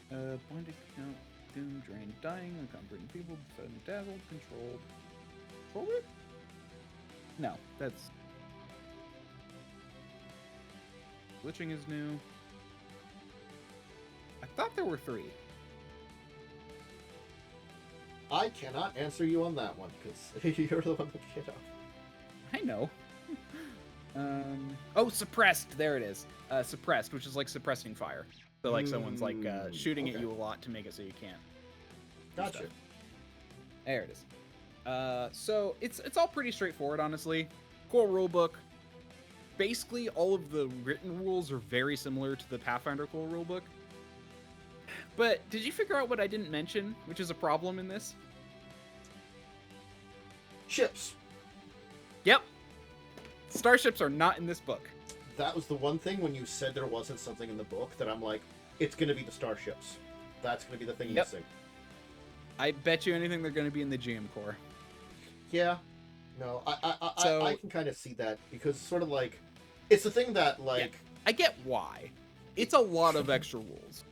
page. Blinded, count, doom, drain, dying, encumbered, enfeebled, sudden, dazzled, controlled. Control it? No, that's... Glitching is new. I thought there were 3. I cannot answer you on that one, because you're the one that hit up. I know. Suppressed. There it is. Suppressed, which is like suppressing fire. So like someone's like shooting at you a lot to make it so you can't. Gotcha. There it is. So it's all pretty straightforward, honestly. Core rulebook. Basically, all of the written rules are very similar to the Pathfinder core rulebook. But did you figure out what I didn't mention, which is a problem in this? Ships. Yep. Starships are not in this book. That was the one thing when you said there wasn't something in the book that I'm like, it's going to be the starships. That's going to be the thing missing. I bet you anything they're going to be in the GM core. Yeah. No, I can kind of see that because sort of like, it's the thing that like... Yeah, I get why. It's a lot of extra rules.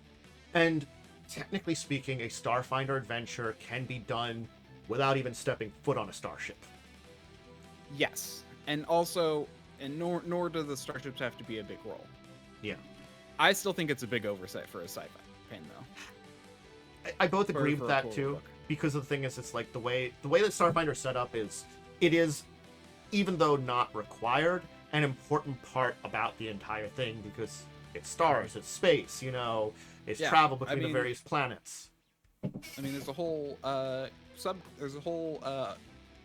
And technically speaking, a Starfinder adventure can be done without even stepping foot on a starship. Yes. And also, nor do the starships have to be a big role. Yeah. I still think it's a big oversight for a sci-fi campaign, though. I both agree with that, too. Because the thing is, it's like the way that Starfinder's set up is, it is, even though not required, an important part about the entire thing because it's stars, it's space, it's travel between the various planets. I mean, there's a whole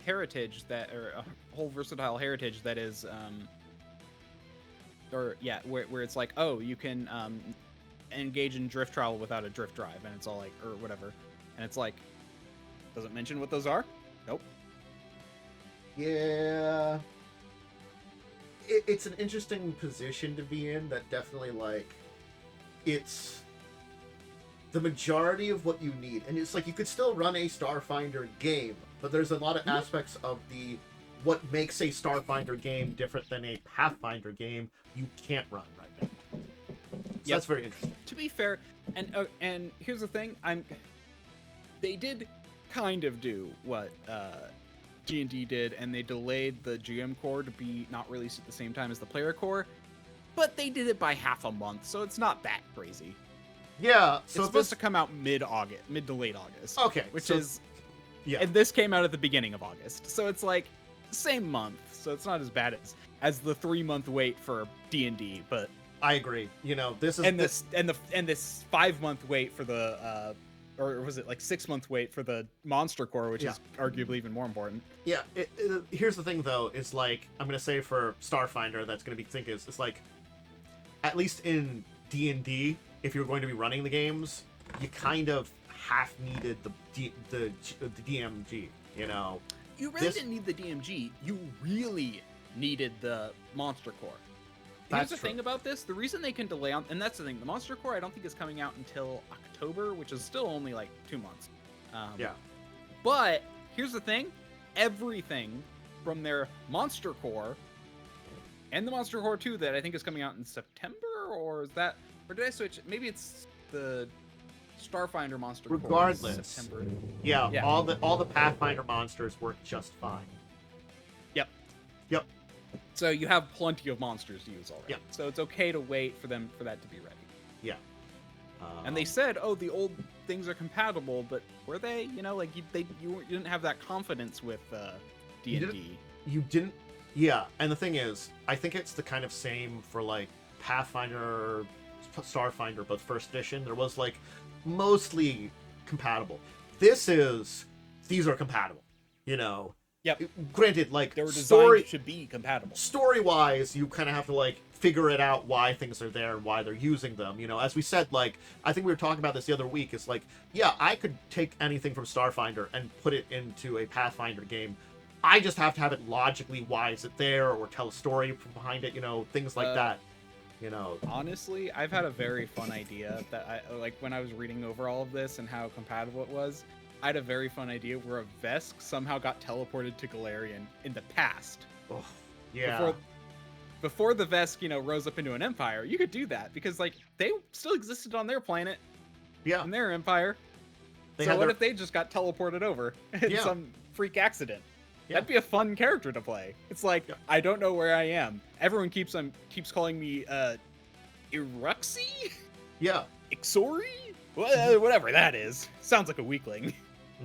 heritage or a whole versatile heritage that is where it's like, oh, you can engage in drift travel without a drift drive, and it's all like, or whatever, and it's like, does it mention what those are? Nope. Yeah, it's an interesting position to be in. That definitely, like, it's the majority of what you need, and it's like you could still run a Starfinder game, but there's a lot of aspects of what makes a Starfinder game different than a Pathfinder game you can't run right now. So that's very interesting. To be fair, and here's the thing, they did kind of do what D&D did, and they delayed the GM core to be not released at the same time as the player core, but they did it by half a month, so it's not that crazy. Yeah, so it's supposed to come out mid to late August. Okay, which is Yeah. And this came out at the beginning of August, so it's like same month. So it's not as bad as the 3-month wait for D&D, but I agree. You know, this is and this 5-month wait for the or was it like 6-month wait for the Monster Core, which is arguably even more important. Yeah. Here's the thing, though, is like I'm gonna say for Starfinder, that's gonna be thing is it's like at least in D&D, if you're going to be running the games, you kind of half needed the DMG. You know, You really didn't need the DMG. You really needed the Monster Core. Here's the thing about this. The reason they can delay on... And that's the thing. The Monster Core, I don't think is coming out until October, which is still only like 2 months. Yeah. But here's the thing. Everything from their Monster Core and the Monster Core 2 that I think is coming out in September, or is that... Or did I switch? Maybe it's the Starfinder Monster Core. Regardless. September. Yeah, all the Pathfinder monsters work just fine. Yep. So you have plenty of monsters to use already. Yep. So it's okay to wait for that to be ready. Yeah. And they said, "Oh, the old things are compatible," but were they? You know, like you didn't have that confidence with D&D. You didn't. Yeah, and the thing is, I think it's the kind of same for like Pathfinder, Starfinder, both first edition. There was like mostly compatible. These are compatible. You know. Yep. Granted, like They were designed to be compatible. Story-wise, you kind of have to like figure it out why things are there and why they're using them. You know, as we said, like I think we were talking about this the other week. It's like, yeah, I could take anything from Starfinder and put it into a Pathfinder game. I just have to have it logically. Why is it there, or tell a story behind it? You know, things like that. You know, honestly, I've had a very fun idea that I like when I was reading over all of this and how compatible it was. I had a very fun idea where a Vesk somehow got teleported to Galarian in the past. Oh, yeah. Before the Vesk, you know, rose up into an empire, you could do that because like they still existed on their planet. Yeah. In their empire. So what if they just got teleported over in some freak accident? Yeah. That'd be a fun character to play. It's like, I don't know where I am. Everyone keeps calling me Iruxi? Yeah. Ixori? Whatever that is. Sounds like a weakling.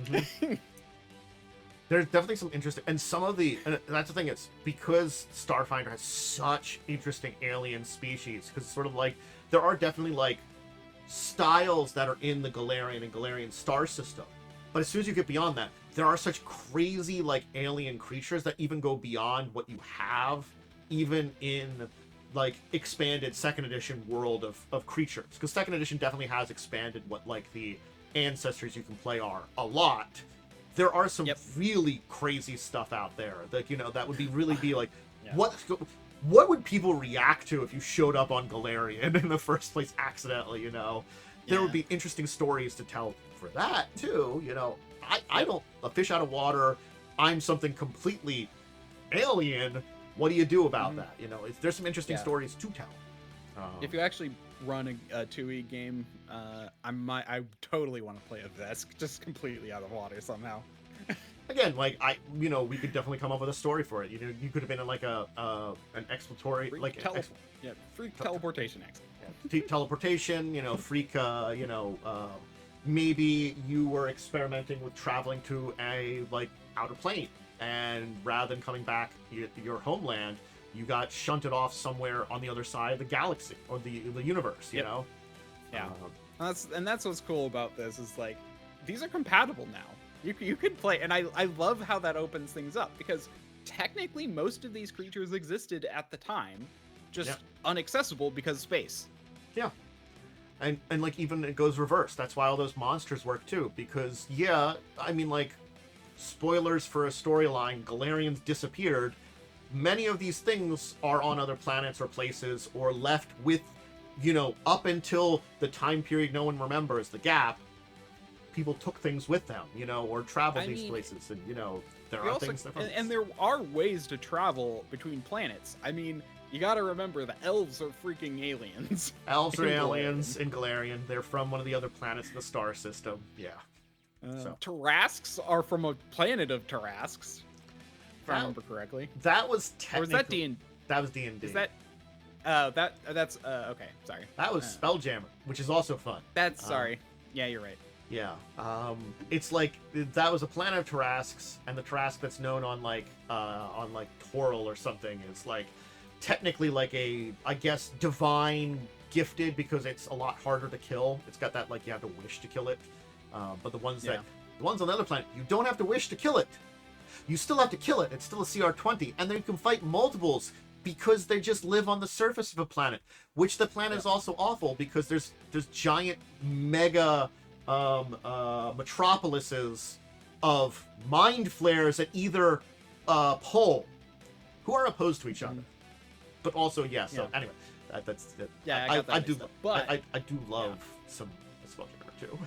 Mm-hmm. There's definitely some interesting, and some of the, and that's the thing, it's because Starfinder has such interesting alien species, because it's sort of like, there are definitely like styles that are in the Galarian and Galarian star system, but as soon as you get beyond that, there are such crazy like alien creatures that even go beyond what you have, even in like expanded second edition world of creatures, because second edition definitely has expanded what like the ancestors you can play are a lot. There are some really crazy stuff out there that, you know, that would be like, what would people react to if you showed up on Galarian in the first place accidentally, you know? There would be interesting stories to tell for that too, you know. I don't, a fish out of water, I'm something completely alien. What do you do about that? You know, there's some interesting stories to tell. If you actually run a 2E game, I totally want to play a Vesk just completely out of water somehow. Again, like we could definitely come up with a story for it. You know, you could have been in like an exploratory freak teleportation accident. Teleportation, you know, freak, maybe you were experimenting with traveling to a like outer plane, and rather than coming back to your homeland, you got shunted off somewhere on the other side of the galaxy or the universe, you know? Yeah. That's what's cool about this is like, these are compatible now. You can play, and I love how that opens things up, because technically most of these creatures existed at the time, just inaccessible because of space. Yeah. And like even it goes reverse. That's why all those monsters work too, because I mean like, spoilers for a storyline, Galarians disappeared. Many of these things are on other planets or places, or left with, you know, up until the time period no one remembers, the gap, people took things with them, you know, or traveled these places, and, you know, there are things that... And there are ways to travel between planets. I mean, you gotta remember, the elves are freaking aliens. Elves are aliens in Galarian. They're from one of the other planets in the star system, Tarrasques are from a planet of Tarrasques. If I remember correctly. That was technically... Or was that D&D? That was D&D. Is that... that's okay, sorry. That was Spelljammer, which is also fun. Sorry. Yeah, you're right. Yeah. It's like that was a planet of Tarrasques, and the Tarrasque that's known on like Toril or something is like technically like a, I guess, divine gifted, because it's a lot harder to kill. It's got that like you have to wish to kill it. But the ones on the other planet, you don't have to wish to kill it. You still have to kill it. It's still a CR20, and then you can fight multiples because they just live on the surface of a planet, which the planet is also awful because there's giant mega metropolises of mind flares at either pole who are opposed to each other. But also, so anyway, that's I do love some Spelljammers too.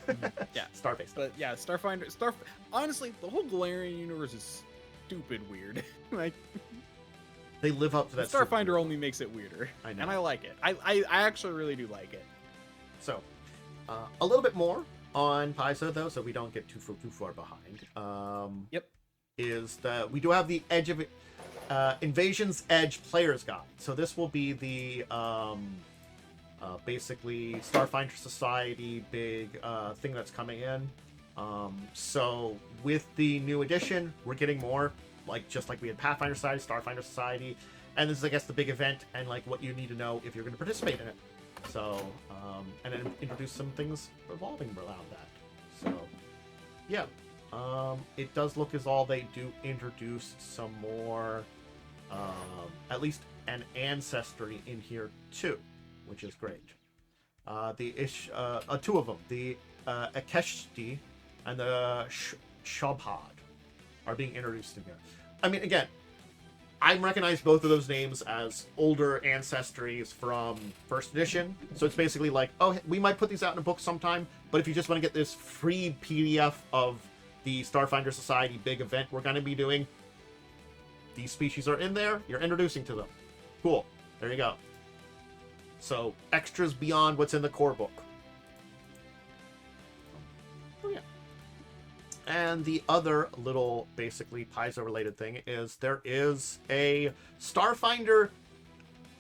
Starbase. But yeah, Starfinder. Honestly, the whole Galarian universe is stupid weird. Like, they live up to that. Starfinder only makes it weirder. I know, and I like it. I actually really do like it. So, a little bit more on Paizo though, so we don't get too far behind. Is that we do have the Edge of Invasion's Edge Player's Guide. So this will be the basically Starfinder Society big thing that's coming in. So with the new edition, we're getting more, like just like we had Pathfinder Society, Starfinder Society, and this is, I guess, the big event and like what you need to know if you're going to participate in it. So and then introduce some things revolving around that. So yeah, it does look as all they do introduce some more, at least an ancestry in here too, which is great. Two of them, the Akeshti and the Shabhad, are being introduced in here. I mean, again, I recognize both of those names as older ancestries from first edition, so it's basically like, oh, we might put these out in a book sometime, but if you just want to get this free PDF of the Starfinder Society big event we're going to be doing, these species are in there, you're introducing to them. Cool. There you go. So, extras beyond what's in the core book. Oh, yeah. And the other little, basically, Paizo-related thing is there is a Starfinder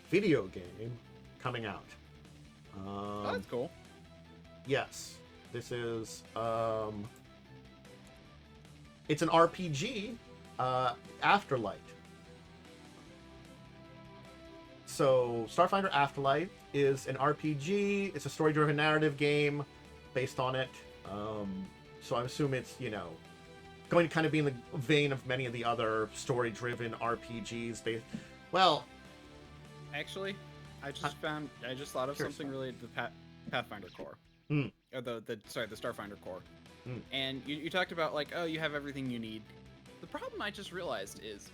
video game coming out. Oh, that's cool. Yes. This is, it's an RPG, Afterlight. So, Starfinder Afterlight is an RPG. It's a story-driven narrative game based on it. So I assume it's, going to kind of be in the vein of many of the other story-driven RPGs. Well, actually, I just thought of something related to Pathfinder core. Or the Starfinder core. And you talked about, like, oh, you have everything you need. The problem I just realized is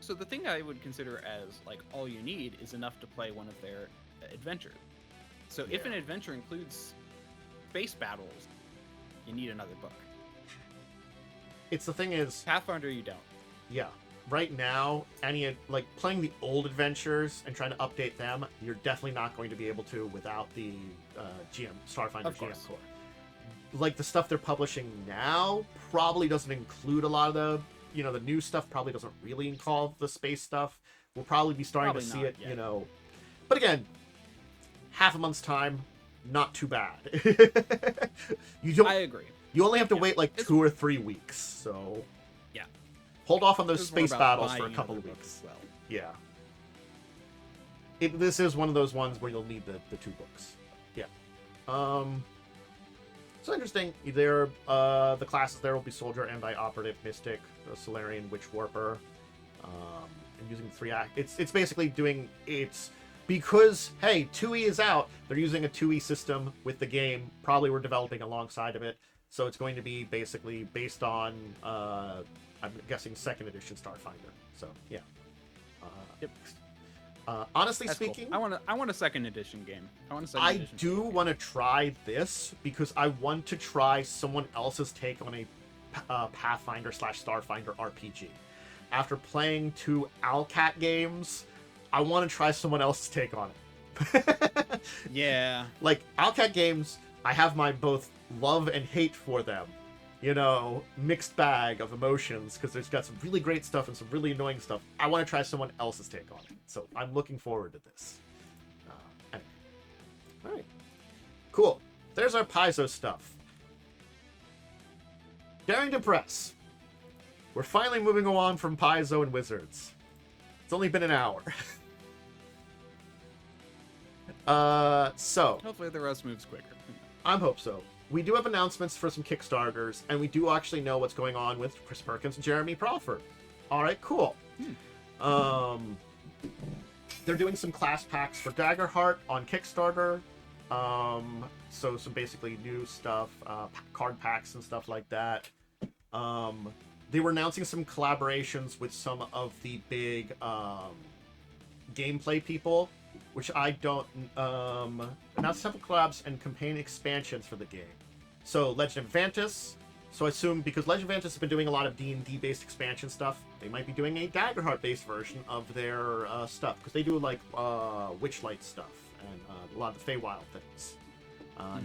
so the thing I would consider as, like, all you need is enough to play one of their adventures. So if an adventure includes space battles, you need another book. It's the thing is... Pathfinder, you don't. Yeah. Right now, playing the old adventures and trying to update them, you're definitely not going to be able to without the Starfinder GM core. Like, the stuff they're publishing now probably doesn't include a lot of the... the new stuff probably doesn't really involve the space stuff. We'll probably be starting to see it, yet. But again, half a month's time, not too bad. I agree. You only have to wait like 2 or 3 weeks, so hold off on those space battles for a couple of weeks. Well. Yeah. This is one of those ones where you'll need the 2 books. Yeah. So interesting. The classes there will be Soldier, Anti-Operative, Mystic, Solarian, Witch Warper, and using 3-act. It's basically doing because, hey, 2E is out. They're using a 2E system with the game. Probably we're developing alongside of it. So it's going to be basically based on, I'm guessing, 2nd edition Starfinder. So, yeah. Honestly speaking, cool. I want a 2nd edition game. I do want to try this because I want to try someone else's take on a Pathfinder/Starfinder RPG. After playing 2 Alcat games, I want to try someone else's take on it. Yeah. Like, Alcat games, I have my both love and hate for them. Mixed bag of emotions, because there's got some really great stuff and some really annoying stuff. I want to try someone else's take on it. So I'm looking forward to this. Anyway. All right. Cool. There's our Paizo stuff. Darrington Press. We're finally moving on from Paizo and Wizards. It's only been an hour. So Hopefully the rest moves quicker. I hope so. We do have announcements for some Kickstarters, and we do actually know what's going on with Chris Perkins and Jeremy Crawford. All right, cool. They're doing some class packs for Daggerheart on Kickstarter. So some basically new stuff, card packs and stuff like that. They were announcing some collaborations with some of the big gameplay people, which I don't... announced several collabs and campaign expansions for the game. So Legend of Vantis. So I assume because Legend of Vantis has been doing a lot of D&D based expansion stuff, they might be doing a Daggerheart based version of their stuff, because they do like Witchlight stuff and a lot of the Feywild things,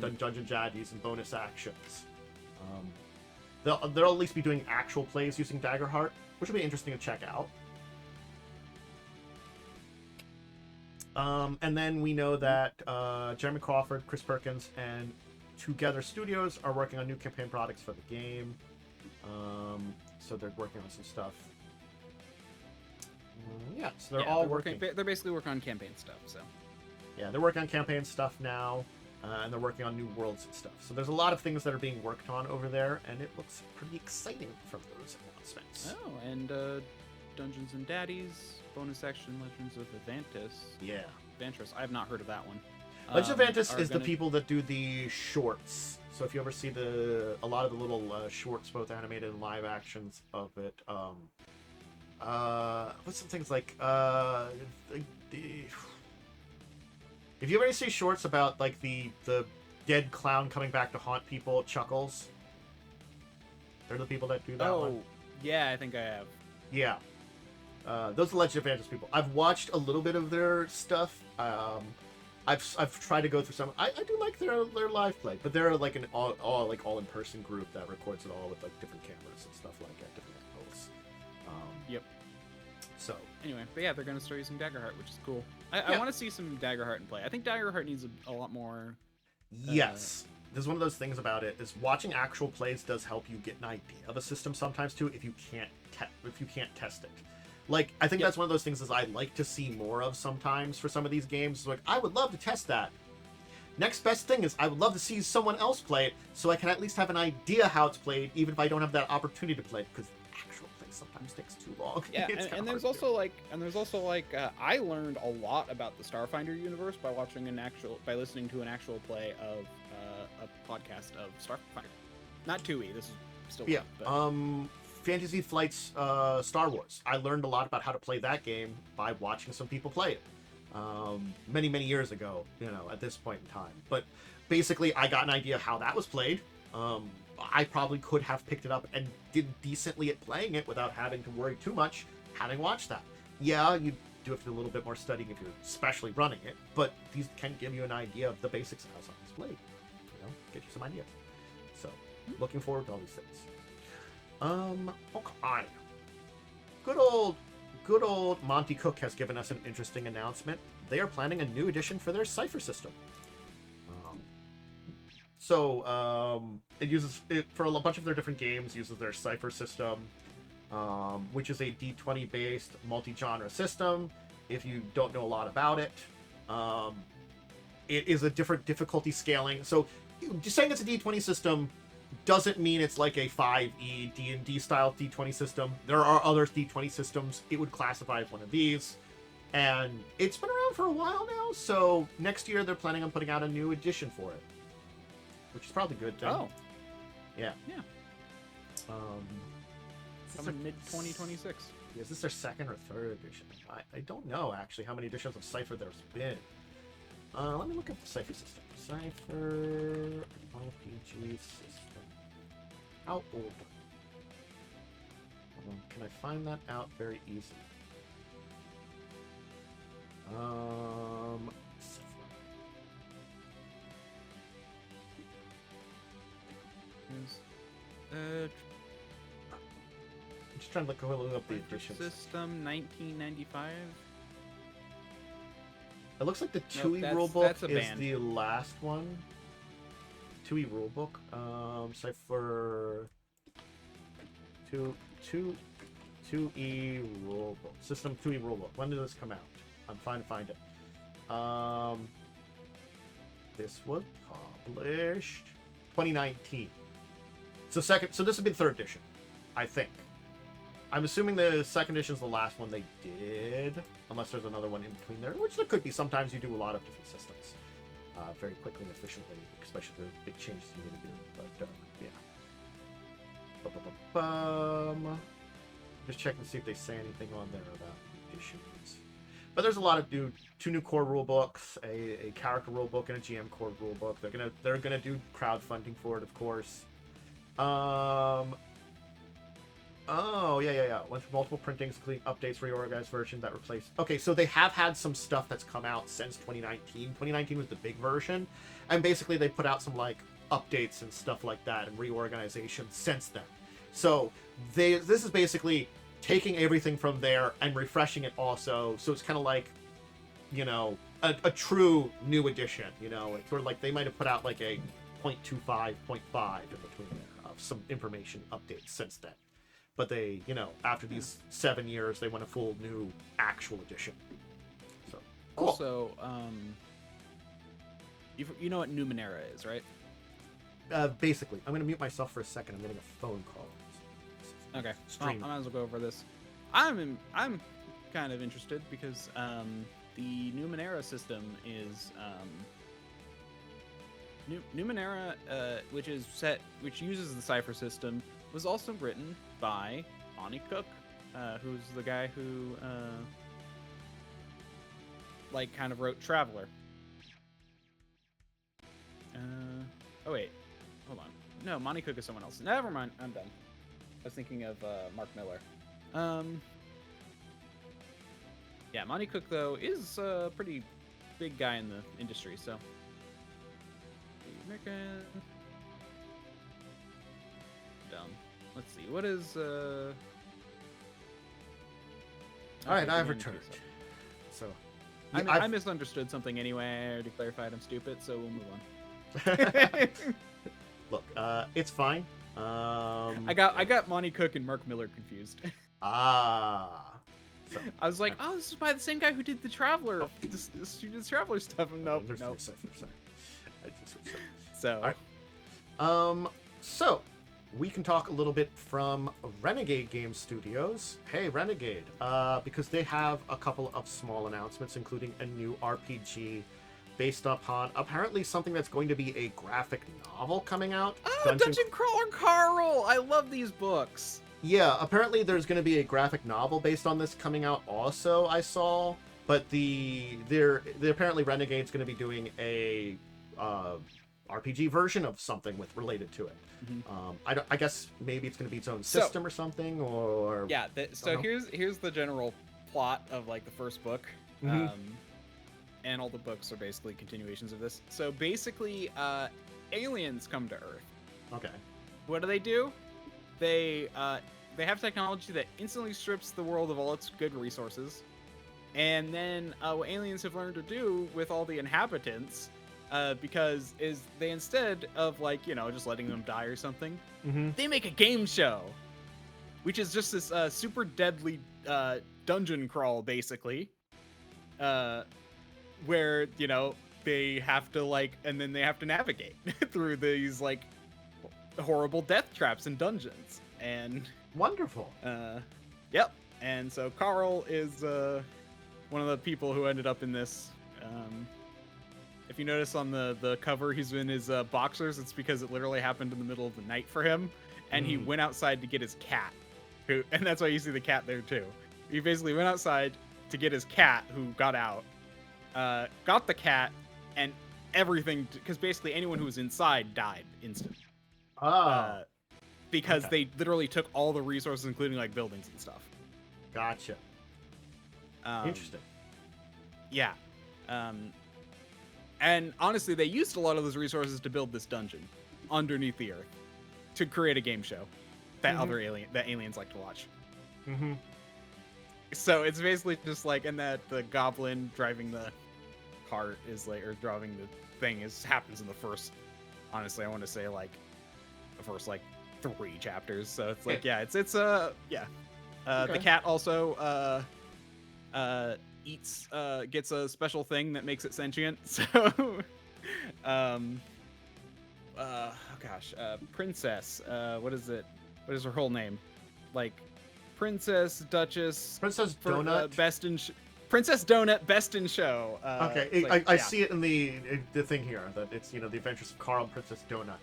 Dungeon Jaddies and bonus actions. They'll at least be doing actual plays using Daggerheart, which will be interesting to check out. And then we know that Jeremy Crawford, Chris Perkins, and Together Studios are working on new campaign products for the game. So they're working on some stuff. Yeah, so they're all working. They're basically working on campaign stuff. So yeah, they're working on campaign stuff now, and they're working on new worlds and stuff. So there's a lot of things that are being worked on over there, and it looks pretty exciting from those announcements. Oh, and Dungeons and Daddies, bonus action Legends of Avantis. Yeah. Vantris. I have not heard of that one. Legend of Vantis is the people that do the shorts. So if you ever see a lot of the little shorts, both animated and live actions of it, what's some things like if you ever see shorts about like the dead clown coming back to haunt people, Chuckles. They're the people that do that one. Oh, yeah, I think I have. Yeah. Those are Legend of Vantis people. I've watched a little bit of their stuff. I've tried to go through some. I do like their live play, but they're like an all in person group that records it all with like different cameras and stuff like at different angles. Yep. So anyway, but yeah, they're gonna start using Daggerheart, which is cool. I want to see some Daggerheart in play. I think Daggerheart needs a lot more. Yes. There's one of those things about it is watching actual plays does help you get an idea of a system sometimes too if you can't test it. Like, I think that's one of those things is I like to see more of sometimes for some of these games. Like, I would love to test that. Next best thing is I would love to see someone else play it so I can at least have an idea how it's played, even if I don't have that opportunity to play it, because actual play sometimes takes too long. Yeah, and there's also like, I learned a lot about the Starfinder universe by listening to an actual play of a podcast of Starfinder. Not 2E, this is still but... Fantasy Flight's Star Wars. I learned a lot about how to play that game by watching some people play it. Many years ago, at this point in time. But basically, I got an idea how that was played. I probably could have picked it up and did decently at playing it without having to worry too much having watched that. Yeah, you do have to do a little bit more studying if you're especially running it, but these can give you an idea of the basics of how something's played. Get you some ideas. So, looking forward to all these things. Okay. Good old Monty Cook has given us an interesting announcement. They are planning a new edition for their Cypher system. It uses it for a bunch of their different games. Uses their Cypher system, which is a D20 based multi-genre system. If you don't know a lot about it, it is a different difficulty scaling. So, just saying it's a D20 system doesn't mean it's like a 5e D&D style D20 system. There are other D20 systems. It would classify as one of these. And it's been around for a while now, so next year they're planning on putting out a new edition for it. Which is probably a good thing. Oh. Yeah. Yeah. Coming mid-2026. Is this their second or third edition? I don't know, actually, how many editions of Cypher there's been. Let me look up the Cypher system. Cypher RPG system. How old? Can I find that out very easily? I'm just trying to look up the editions. System 1995. It looks like the 2E rulebook is the last one. 2E rulebook. Cypher 2E rulebook. System 2E rulebook. When did this come out? I'm trying to find it. This was published 2019. So this would be the third edition, I think. I'm assuming the second edition is the last one they did, unless there's another one in between there, which there could be. Sometimes you do a lot of different systems very quickly and efficiently, especially if there's big changes you need to do. But yeah. Just checking to see if they say anything on there about editions. But there's a lot of two new core rule books, a character rule book, and a GM core rule book. They're gonna do crowdfunding for it, of course. Oh, yeah. Went through multiple printings, including updates, reorganized version that replaced... Okay, so they have had some stuff that's come out since 2019. 2019 was the big version. And basically they put out some, like, updates and stuff like that and reorganization since then. So this is basically taking everything from there and refreshing it also. So it's kind of like, you know, a true new edition, you know. It's sort of like they might have put out, like, a 0.25, 0.5 in between there of some information updates since then. But they, you know, after these 7 years, they want a full new actual edition. So cool. Also, you know what Numenera is, right? Basically, I'm gonna mute myself for a second. I'm getting a phone call. Okay, well, I might as well go over this. I'm kind of interested because the Numenera system is Numenera, which uses the Cypher system, was also written by Bonnie Cook, who's the guy who like kind of wrote Traveler. Oh wait, hold on. No, Monty Cook is someone else. Never mind, I'm done. I was thinking of Mark Miller. Yeah, Monty Cook though is a pretty big guy in the industry, so. American. Dumb. Let's see. What is All right, I've returned. So I misunderstood something anyway. I already clarified I'm stupid, so we'll move on. Look, it's fine. I got Monty Cook and Mark Miller confused. So, I was like, oh, this is by the same guy who did the Traveler, the Traveler stuff. Nope. So. All right. So we can talk a little bit from Renegade Game Studios. Hey, Renegade, because they have a couple of small announcements, including a new RPG based upon apparently something that's going to be a graphic novel coming out. Oh, Dungeon Crawler Carl! I love these books. Yeah, apparently there's going to be a graphic novel based on this coming out also, I saw. But they're apparently Renegade's going to be doing a RPG version of something related to it. Mm-hmm. I guess maybe it's going to be its own system or something, or yeah. So here's the general plot of like the first book, and all the books are basically continuations of this. So basically, aliens come to Earth. Okay. What do? They have technology that instantly strips the world of all its good resources, and then what aliens have learned to do with all the inhabitants. Because they instead of like, you know, just letting them die or something, they make a game show, which is just this super deadly dungeon crawl basically, where, you know, they have to like, and then they have to navigate through these like horrible death traps and dungeons. And wonderful. Yep. And so Carl is one of the people who ended up in this. If you notice on the cover, he's in his boxers. It's because it literally happened in the middle of the night for him, and he went outside to get his cat, and that's why you see the cat there too. He basically went outside to get his cat, who got out, got the cat, and everything, because basically anyone who was inside died instantly. Because they literally took all the resources, including like buildings and stuff. Gotcha. Interesting. Yeah. And honestly, they used a lot of those resources to build this dungeon underneath the earth to create a game show that aliens like to watch. So it's basically just like, and that the goblin driving the cart is like, or driving the thing happens in the first, honestly, I want to say like the first like 3 chapters. So it's like, Yeah. yeah, it's yeah. Okay. The cat also eats gets a special thing that makes it sentient. So oh gosh, princess, what is it? What is her whole name? Like Princess Duchess Princess Donut. Princess Donut, best in show. Okay, it's like, I yeah. see it in the thing here that it's the Adventures of Carl and Princess Donut.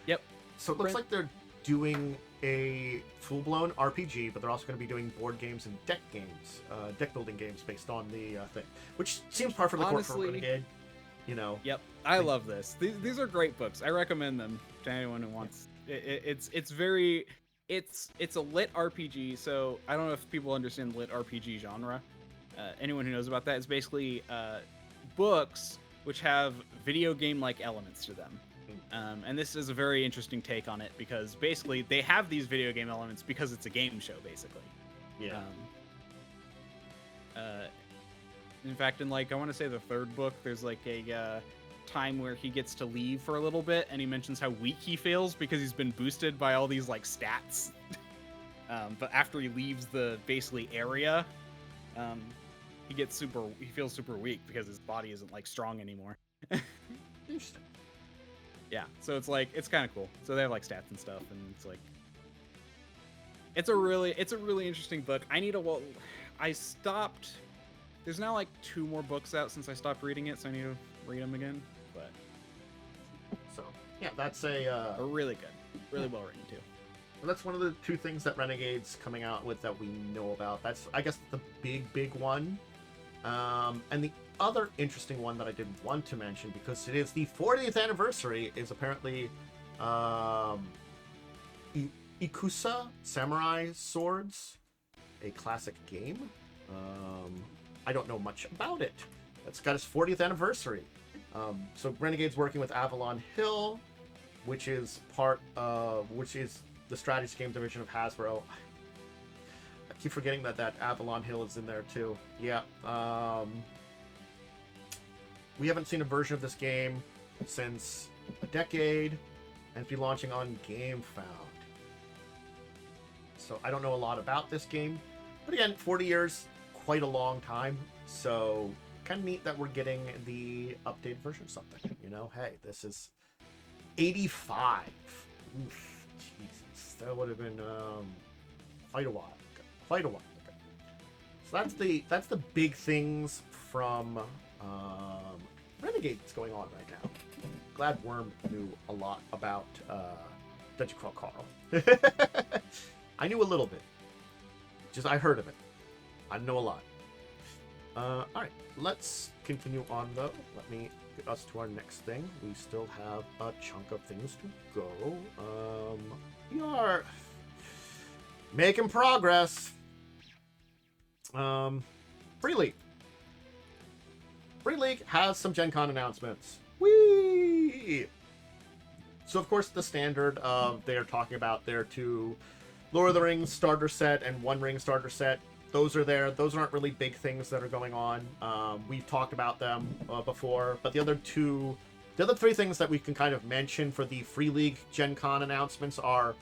Yep. So it looks like they're doing a full-blown RPG, but they're also going to be doing board games and deck games, deck building games based on the thing, which seems par for the course for Renegade. Yep, I love this. These are great books. I recommend them to anyone who wants. It's a lit RPG. So I don't know if people understand the lit RPG genre. Anyone who knows about that, it's basically books which have video game-like elements to them. And this is a very interesting take on it because basically they have these video game elements because it's a game show, basically. Yeah. In fact, in like I want to say the 3rd book, there's like a time where he gets to leave for a little bit, and he mentions how weak he feels because he's been boosted by all these like stats. But after he leaves the basically area, he feels super weak because his body isn't like strong anymore. Interesting. Yeah, so it's like it's kind of cool. So they have like stats and stuff, and it's like it's a really interesting book. I stopped. There's now like 2 more books out since I stopped reading it, so I need to read them again. But so yeah, that's a really good, really well written too. Well, that's one of the 2 things that Renegade's coming out with that we know about. That's, I guess, the big one. And the other interesting one that I did want to mention, because it is the 40th anniversary, is apparently Ikusa Samurai Swords, a classic game. I don't know much about it. It's got its 40th anniversary. So Renegade's working with Avalon Hill, which is the strategy game division of Hasbro. I keep forgetting that Avalon Hill is in there too. Yeah. We haven't seen a version of this game since a decade, and it's be launching on GameFound. So I don't know a lot about this game. But again, 40 years, quite a long time. So kind of neat that we're getting the updated version of something. Hey, this is 85. Oof, Jesus. That would have been quite a while ago. So that's the big things from Renegade that's going on right now. Glad Worm knew a lot about Dungeon Crawl Carl. I knew a little bit. I heard of it. I know a lot. Alright, let's continue on though. Let me get us to our next thing. We still have a chunk of things to go. We are making progress. Free League. Free League has some Gen Con announcements. Whee! So, of course, the standard of they're talking about their 2 Lord of the Rings starter set and One Ring starter set. Those are there. Those aren't really big things that are going on. We've talked about them before. But the other 3 things that we can kind of mention for the Free League Gen Con announcements are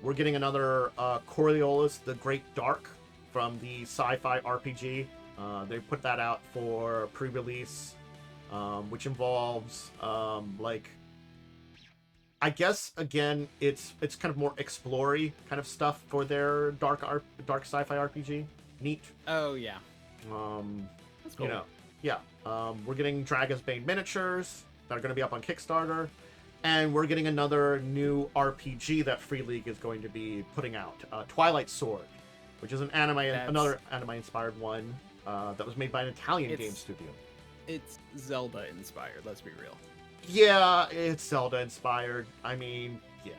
we're getting another Coriolis, the Great Dark, from the sci-fi RPG. They put that out for pre-release, which involves I guess again it's kind of more explory kind of stuff for their dark sci-fi RPG. Neat. Oh yeah. That's cool. Yeah. We're getting Dragon's Bane miniatures that are going to be up on Kickstarter, and we're getting another new RPG that Free League is going to be putting out, Twilight Sword, which is another anime-inspired one that was made by an Italian game studio. It's Zelda inspired. Let's be real. Yeah, it's Zelda inspired. I mean, yeah.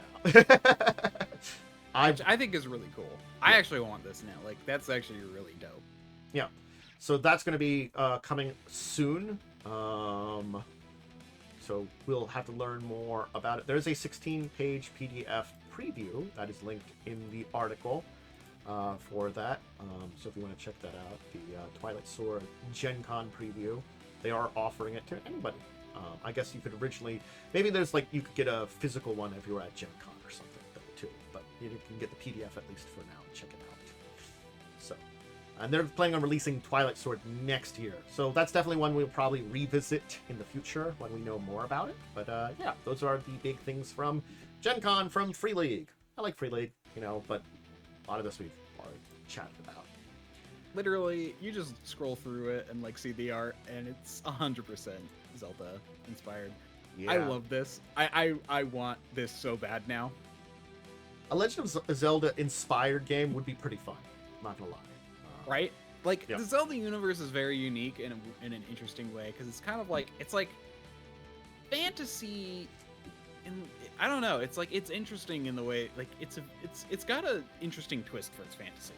I think is really cool. Yeah. I actually want this now. Like, that's actually really dope. Yeah. So that's going to be coming soon. So we'll have to learn more about it. There's a 16-page PDF preview that is linked in the article for that. So if you want to check that out, the Twilight Sword Gen Con preview, they are offering it to anybody. I guess you could originally, maybe there's like, you could get a physical one if you were at Gen Con or something. too, but you can get the PDF at least for now and check it out. So, and they're planning on releasing Twilight Sword next year, so that's definitely one we'll probably revisit in the future when we know more about it. But yeah, those are the big things from Gencon, from Free League. I like Free League, but a lot of this we've already chatted about. Literally, you just scroll through it and see the art, and it's 100% Zelda inspired. Yeah. I love this. I want this so bad now. A Legend of Zelda inspired game would be pretty fun. Not gonna lie. Right? The Zelda universe is very unique in an interesting way, because it's kind of it's like fantasy. I don't know. It's interesting in the way it's got an interesting twist for its fantasy.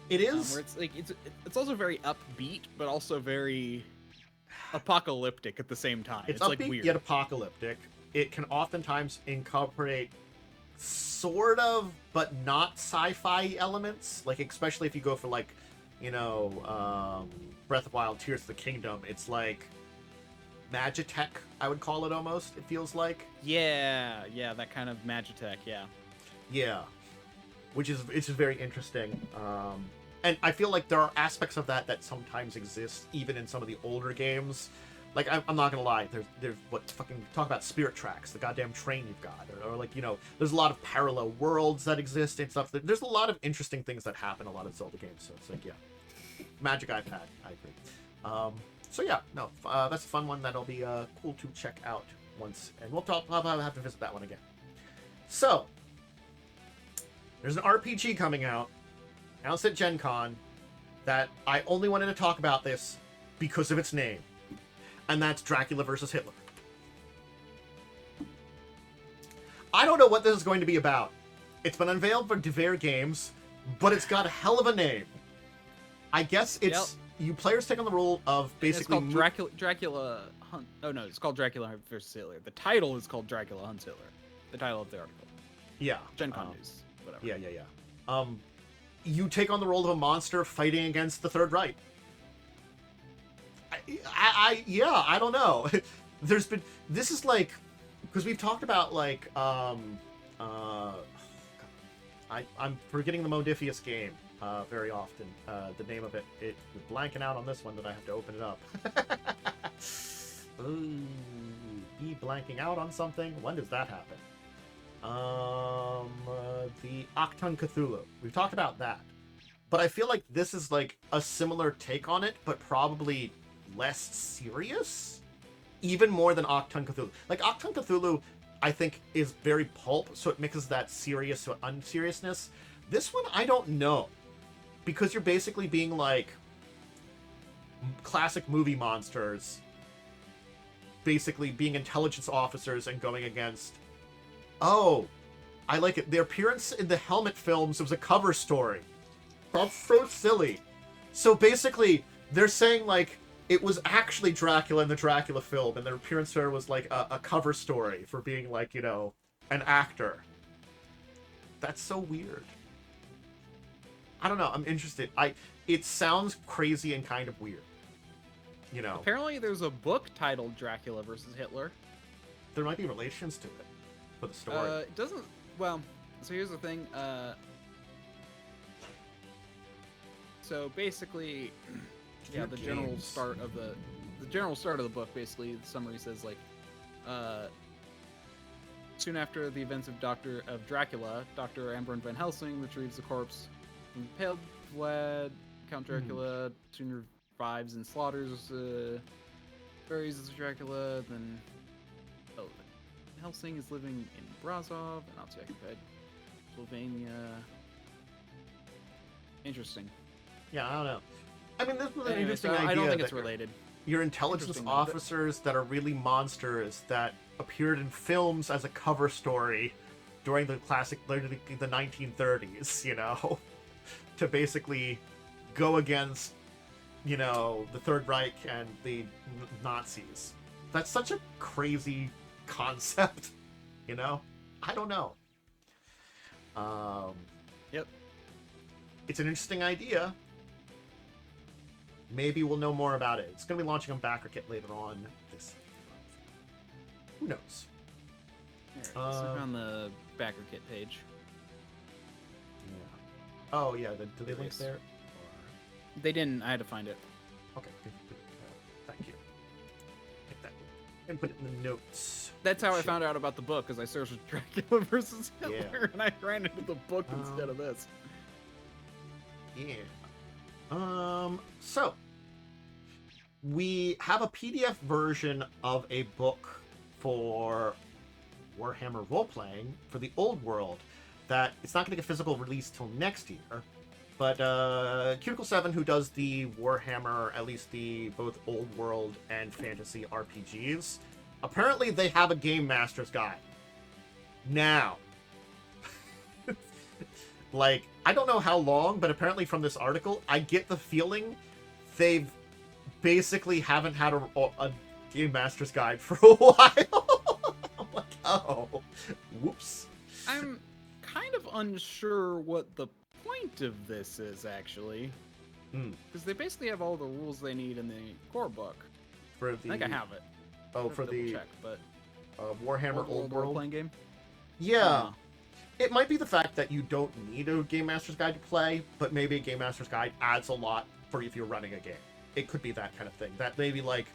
It is. Where it's also very upbeat, but also very apocalyptic at the same time. It's upbeat, weird. yet apocalyptic. It can oftentimes incorporate sort of, but not sci-fi elements. Especially if you go for Breath of Wild, Tears of the Kingdom. It's like Magitech, I would call it almost. It feels like. Yeah, that kind of Magitech. Yeah, which is very interesting. And I feel like there are aspects of that sometimes exist even in some of the older games. I'm not gonna lie, there's what fucking talk about Spirit Tracks, the goddamn train you've got, or there's a lot of parallel worlds that exist and stuff. There's a lot of interesting things that happen in a lot of Zelda games. So it's yeah, Magic iPad, I agree. So yeah, no, that's a fun one that'll be cool to check out once, and we'll probably have to visit that one again. So there's an RPG coming out, announced at Gen Con, that I only wanted to talk about this because of its name. And that's Dracula versus Hitler. I don't know what this is going to be about. It's been unveiled for Devere Games, but it's got a hell of a name. I guess it's you players take on the role of basically it's called Dracula Hunt. Oh no, it's called Dracula versus Hitler. The title is called Dracula Hunts Hitler. The title of the article. Yeah. Gen Con news. Whatever. Yeah. You take on the role of a monster fighting against the Third Reich. I don't know. This is because we've talked about I'm forgetting the Modifius game very often. The name of it blanking out on this one that I have to open it up. Ooh, be blanking out on something. When does that happen? The Octun Cthulhu. We've talked about that, but I feel like this is a similar take on it, but probably less serious, even more than Octun Cthulhu. Octun Cthulhu, I think, is very pulp, so it mixes that serious to unseriousness. This one, I don't know, because you're basically being classic movie monsters, basically being intelligence officers and going against. Oh, I like it. Their appearance in the Helmet films was a cover story. That's so silly. So basically, they're saying it was actually Dracula in the Dracula film, and their appearance there was a cover story for being an actor. That's so weird. I don't know. I'm interested. It sounds crazy and kind of weird. Apparently, there's a book titled Dracula versus Hitler. There might be relations to it for the story. It doesn't. Well, so here's the thing. So basically. Yeah, the general start of the book, basically, the summary says soon after the events of Dracula, Dr. Ambrose Van Helsing retrieves the corpse from the pale Vlad. Count Dracula soon revives and slaughters, buries as Dracula. Then, Van Helsing is living in Brasov, Nazi-occupied Slovenia. Interesting. Yeah, I don't know. I mean, this was an interesting idea. I don't think it's related. Your intelligence officers that are really monsters that appeared in films as a cover story during the the 1930s, to basically go against, the Third Reich and the Nazis. That's such a crazy concept, I don't know. Yep. It's an interesting idea. Maybe we'll know more about it. It's going to be launching on BackerKit later on this month. Who knows? Here, let's look on the BackerKit page. Oh yeah, do they link Nice. there? They didn't. I had to find it. Okay, good. Thank you. Take that and put it in the notes. That's how I Shit. found out about the book, because I searched Dracula versus Hitler, Yeah. and I ran into the book instead of this. Yeah. So we have a PDF version of a book for Warhammer role-playing for the old world that it's not going to get physical release till next year. But Cuticle 7, who does the Warhammer, at least the both old world and fantasy RPGs, apparently they have a game master's guide. Now. Like, I don't know how long, but apparently from this article, I get the feeling they've basically haven't had a game master's guide for a while. I'm like, oh, whoops. I'm kind of unsure what the point of this is, actually. Because they basically have all the rules they need in the core book. For the, I think I have it. Oh, for the check, but Warhammer Old World role-playing game? Yeah. It might be the fact that you don't need a Game Master's Guide to play, but maybe a Game Master's Guide adds a lot for if you're running a game. It could be that kind of thing. That maybe, like,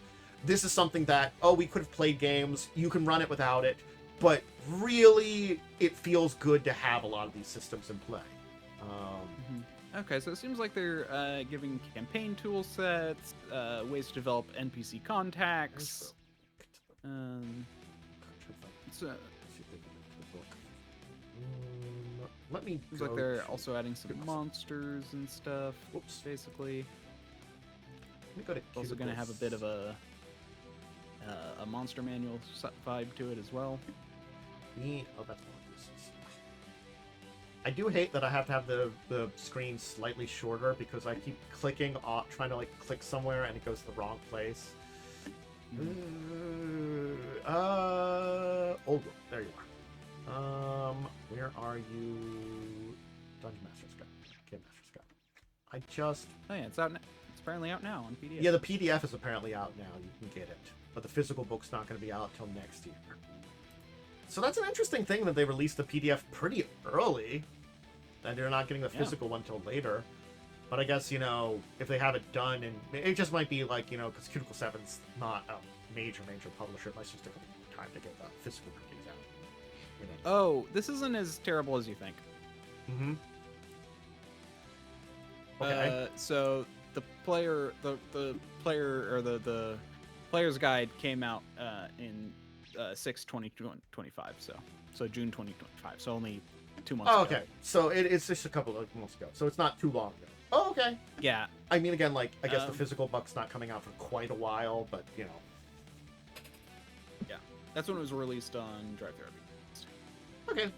this is something that, oh, we could have played games, you can run it without it, but really, it feels good to have a lot of these systems in play. Okay, so it seems like they're giving campaign tool sets, ways to develop NPC contacts. Let me Seems like they're also adding some monsters and stuff. Whoops. Basically, Let me go to also going to have a bit of a monster manual vibe to it as well. Oh, that's one. I do hate that I have to have the screen slightly shorter because I keep clicking off, trying to like click somewhere and it goes to the wrong place. Old World. There you are. Where are you? Dungeon Master's Guide. Game Master's Guide. I just. Oh yeah, it's out. It's apparently out now on PDF. Yeah, the PDF is apparently out now. You can get it, but the physical book's not going to be out till next year. So that's an interesting thing that they released the PDF pretty early, and they're not getting the physical one till later. But I guess, you know, if they have it done, and it just might be like, you know, because Cuticle 7's not a major publisher, it might just take a little time to get the physical printings out. You know. Oh, this isn't as terrible as you think. Mm-hmm. Okay. So the player's guide came out in 6/20/25, so June 2025. So only 2 months. Oh, ago. okay. So it's just a couple of months ago. So it's not too long ago. Oh, okay. Yeah. I mean, again, like I guess the physical book's not coming out for quite a while, but you know. Yeah, that's when it was released on Drive Therapy. Okay.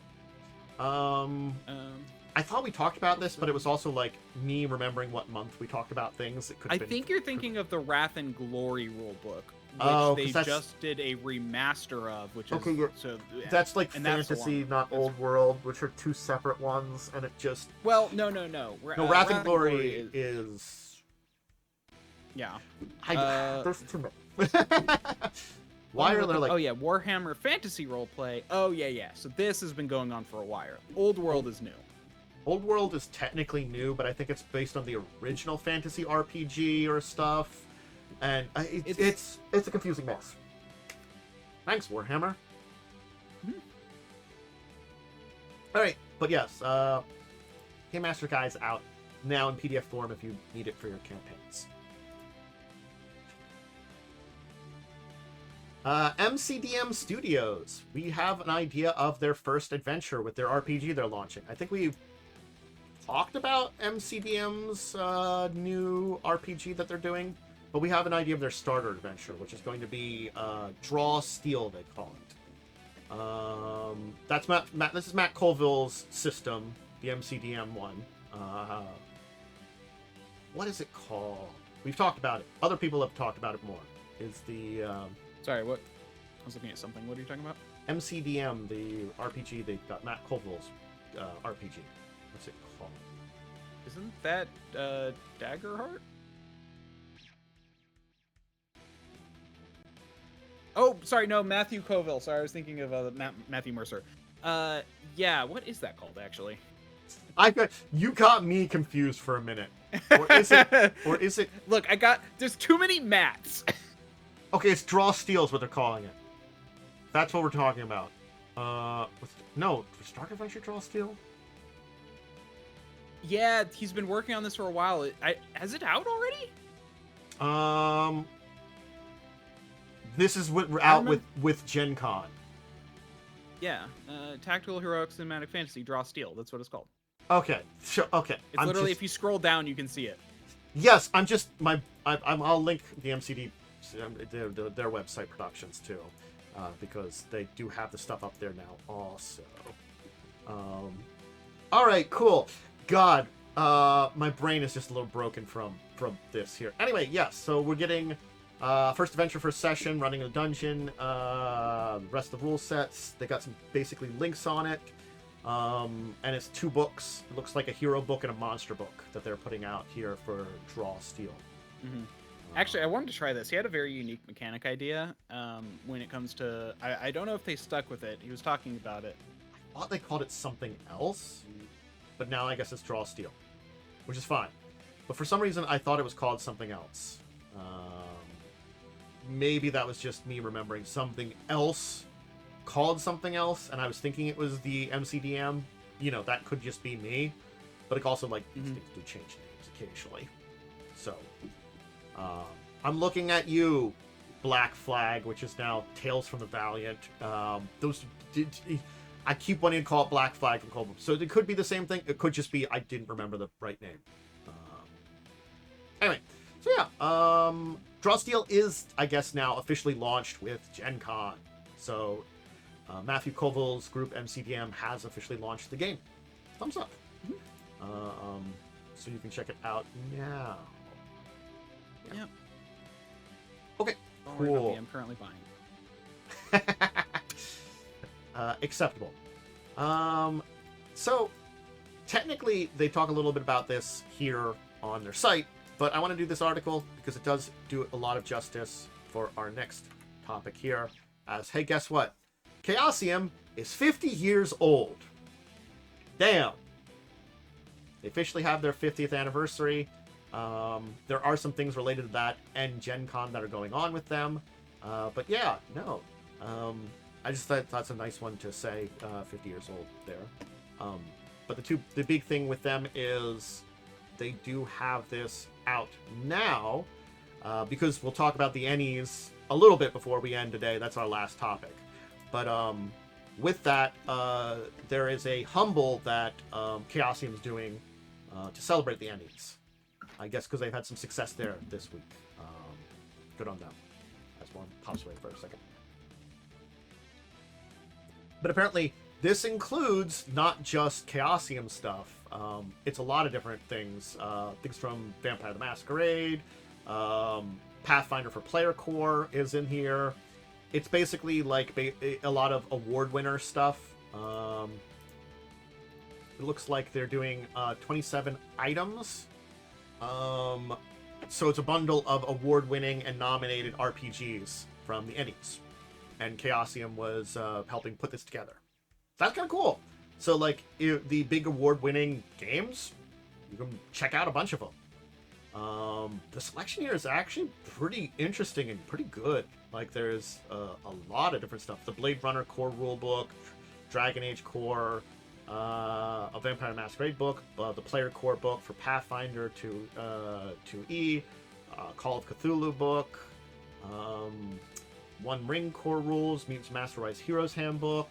I thought we talked about this, but it was also like me remembering what month we talked about things. It could. I think you're thinking of the Wrath and Glory rulebook, which Oh, they 'cause that's- just did a remaster of, which is Okay, yeah. so. Yeah. That's like And that's the fantasy, one. not old world, which are two separate ones, and it just. Well, no. No, Wrath and Glory is. Yeah. There's too many. Why are there like? Oh yeah, Warhammer Fantasy Roleplay. Oh yeah. So this has been going on for a while. Old World is new. Old World is technically new, but I think it's based on the original fantasy RPG or stuff, and it's a confusing mess. Thanks, Warhammer. All right, but yes, Game Master Guide's out now in PDF form if you need it for your campaigns. MCDM Studios. We have an idea of their first adventure with their RPG they're launching. I think we've talked about MCDM's new RPG that they're doing, but we have an idea of their starter adventure, which is going to be Draw Steel, they call it. That's Matt. This is Matt Colville's system, the MCDM one. What is it called? We've talked about it. Other people have talked about it more. Is the Sorry, what? I was looking at something. What are you talking about? MCDM, the RPG they got, Matt Colville's RPG. What's it called? Isn't that Daggerheart? Oh, sorry, no, Matthew Colville. Sorry, I was thinking of Matthew Mercer. Yeah, what is that called, actually? You got me confused for a minute. Or is it? Or is it? Look, there's too many mats. Okay, it's draw steel is what they're calling it. That's what we're talking about. No, was Dark Adventure draw steel? Yeah, he's been working on this for a while. Has it out already? This is what we're out with Gencon. Yeah, Tactical Heroic Cinematic Fantasy Draw Steel. That's what it's called. Okay, sure. Okay, it's literally if you scroll down, you can see it. Yes, I'll link the MCD their website productions too, because they do have the stuff up there now also. All right, cool. God, my brain is just a little broken from this here. Anyway, yes. So we're getting first adventure, first session, running a dungeon. The rest of the rule sets. They got some basically links on it. And it's 2 books. It looks like a hero book and a monster book that they're putting out here for Draw Steel. Mm-hmm. Actually, I wanted to try this. He had a very unique mechanic idea when it comes to... I don't know if they stuck with it. He was talking about it. I thought they called it something else, but now I guess it's Draw Steel, which is fine. But for some reason, I thought it was called something else. Maybe that was just me remembering something else called something else, and I was thinking it was the MCDM. You know, that could just be me. But it also, like, things do change names occasionally. So, I'm looking at you, Black Flag, which is now Tales from the Valiant. I keep wanting to call it Black Flag from Cold. So it could be the same thing. It could just be I didn't remember the right name. Anyway, so yeah, Draw Steel is, I guess, now officially launched with Gencon. So Matthew Koval's group MCDM has officially launched the game. Thumbs up. So you can check it out now. Yeah. Okay. Don't worry about me, I'm currently buying. Acceptable. So technically they talk a little bit about this here on their site, but I want to do this article because it does do a lot of justice for our next topic here. As, hey, guess what? Chaosium is 50 years old. Damn. They officially have their 50th anniversary. There are some things related to that and Gencon that are going on with them. But yeah, no. I just thought that's a nice one to say, 50 years old there. But the big thing with them is they do have this out now, because we'll talk about the Ennies a little bit before we end today. That's our last topic. But with that, there is a humble that Chaosium is doing to celebrate the Ennies. I guess because they've had some success there this week. Good on them. As one pops away for a second. But apparently, this includes not just Chaosium stuff. It's a lot of different things. Things from Vampire the Masquerade, Pathfinder for Player Core is in here. It's basically like a lot of award winner stuff. It looks like they're doing 27 items. So it's a bundle of award-winning and nominated RPGs from the Ennies. And Chaosium was helping put this together. That's kind of cool. So, like, the big award-winning games, you can check out a bunch of them. The selection here is actually pretty interesting and pretty good. Like, there's a lot of different stuff. The Blade Runner core rulebook, Dragon Age core, a Vampire Masquerade book, the Player Core book for Pathfinder to 2E, Call of Cthulhu book, One Ring core rules, Mutants Master Race Heroes Handbook.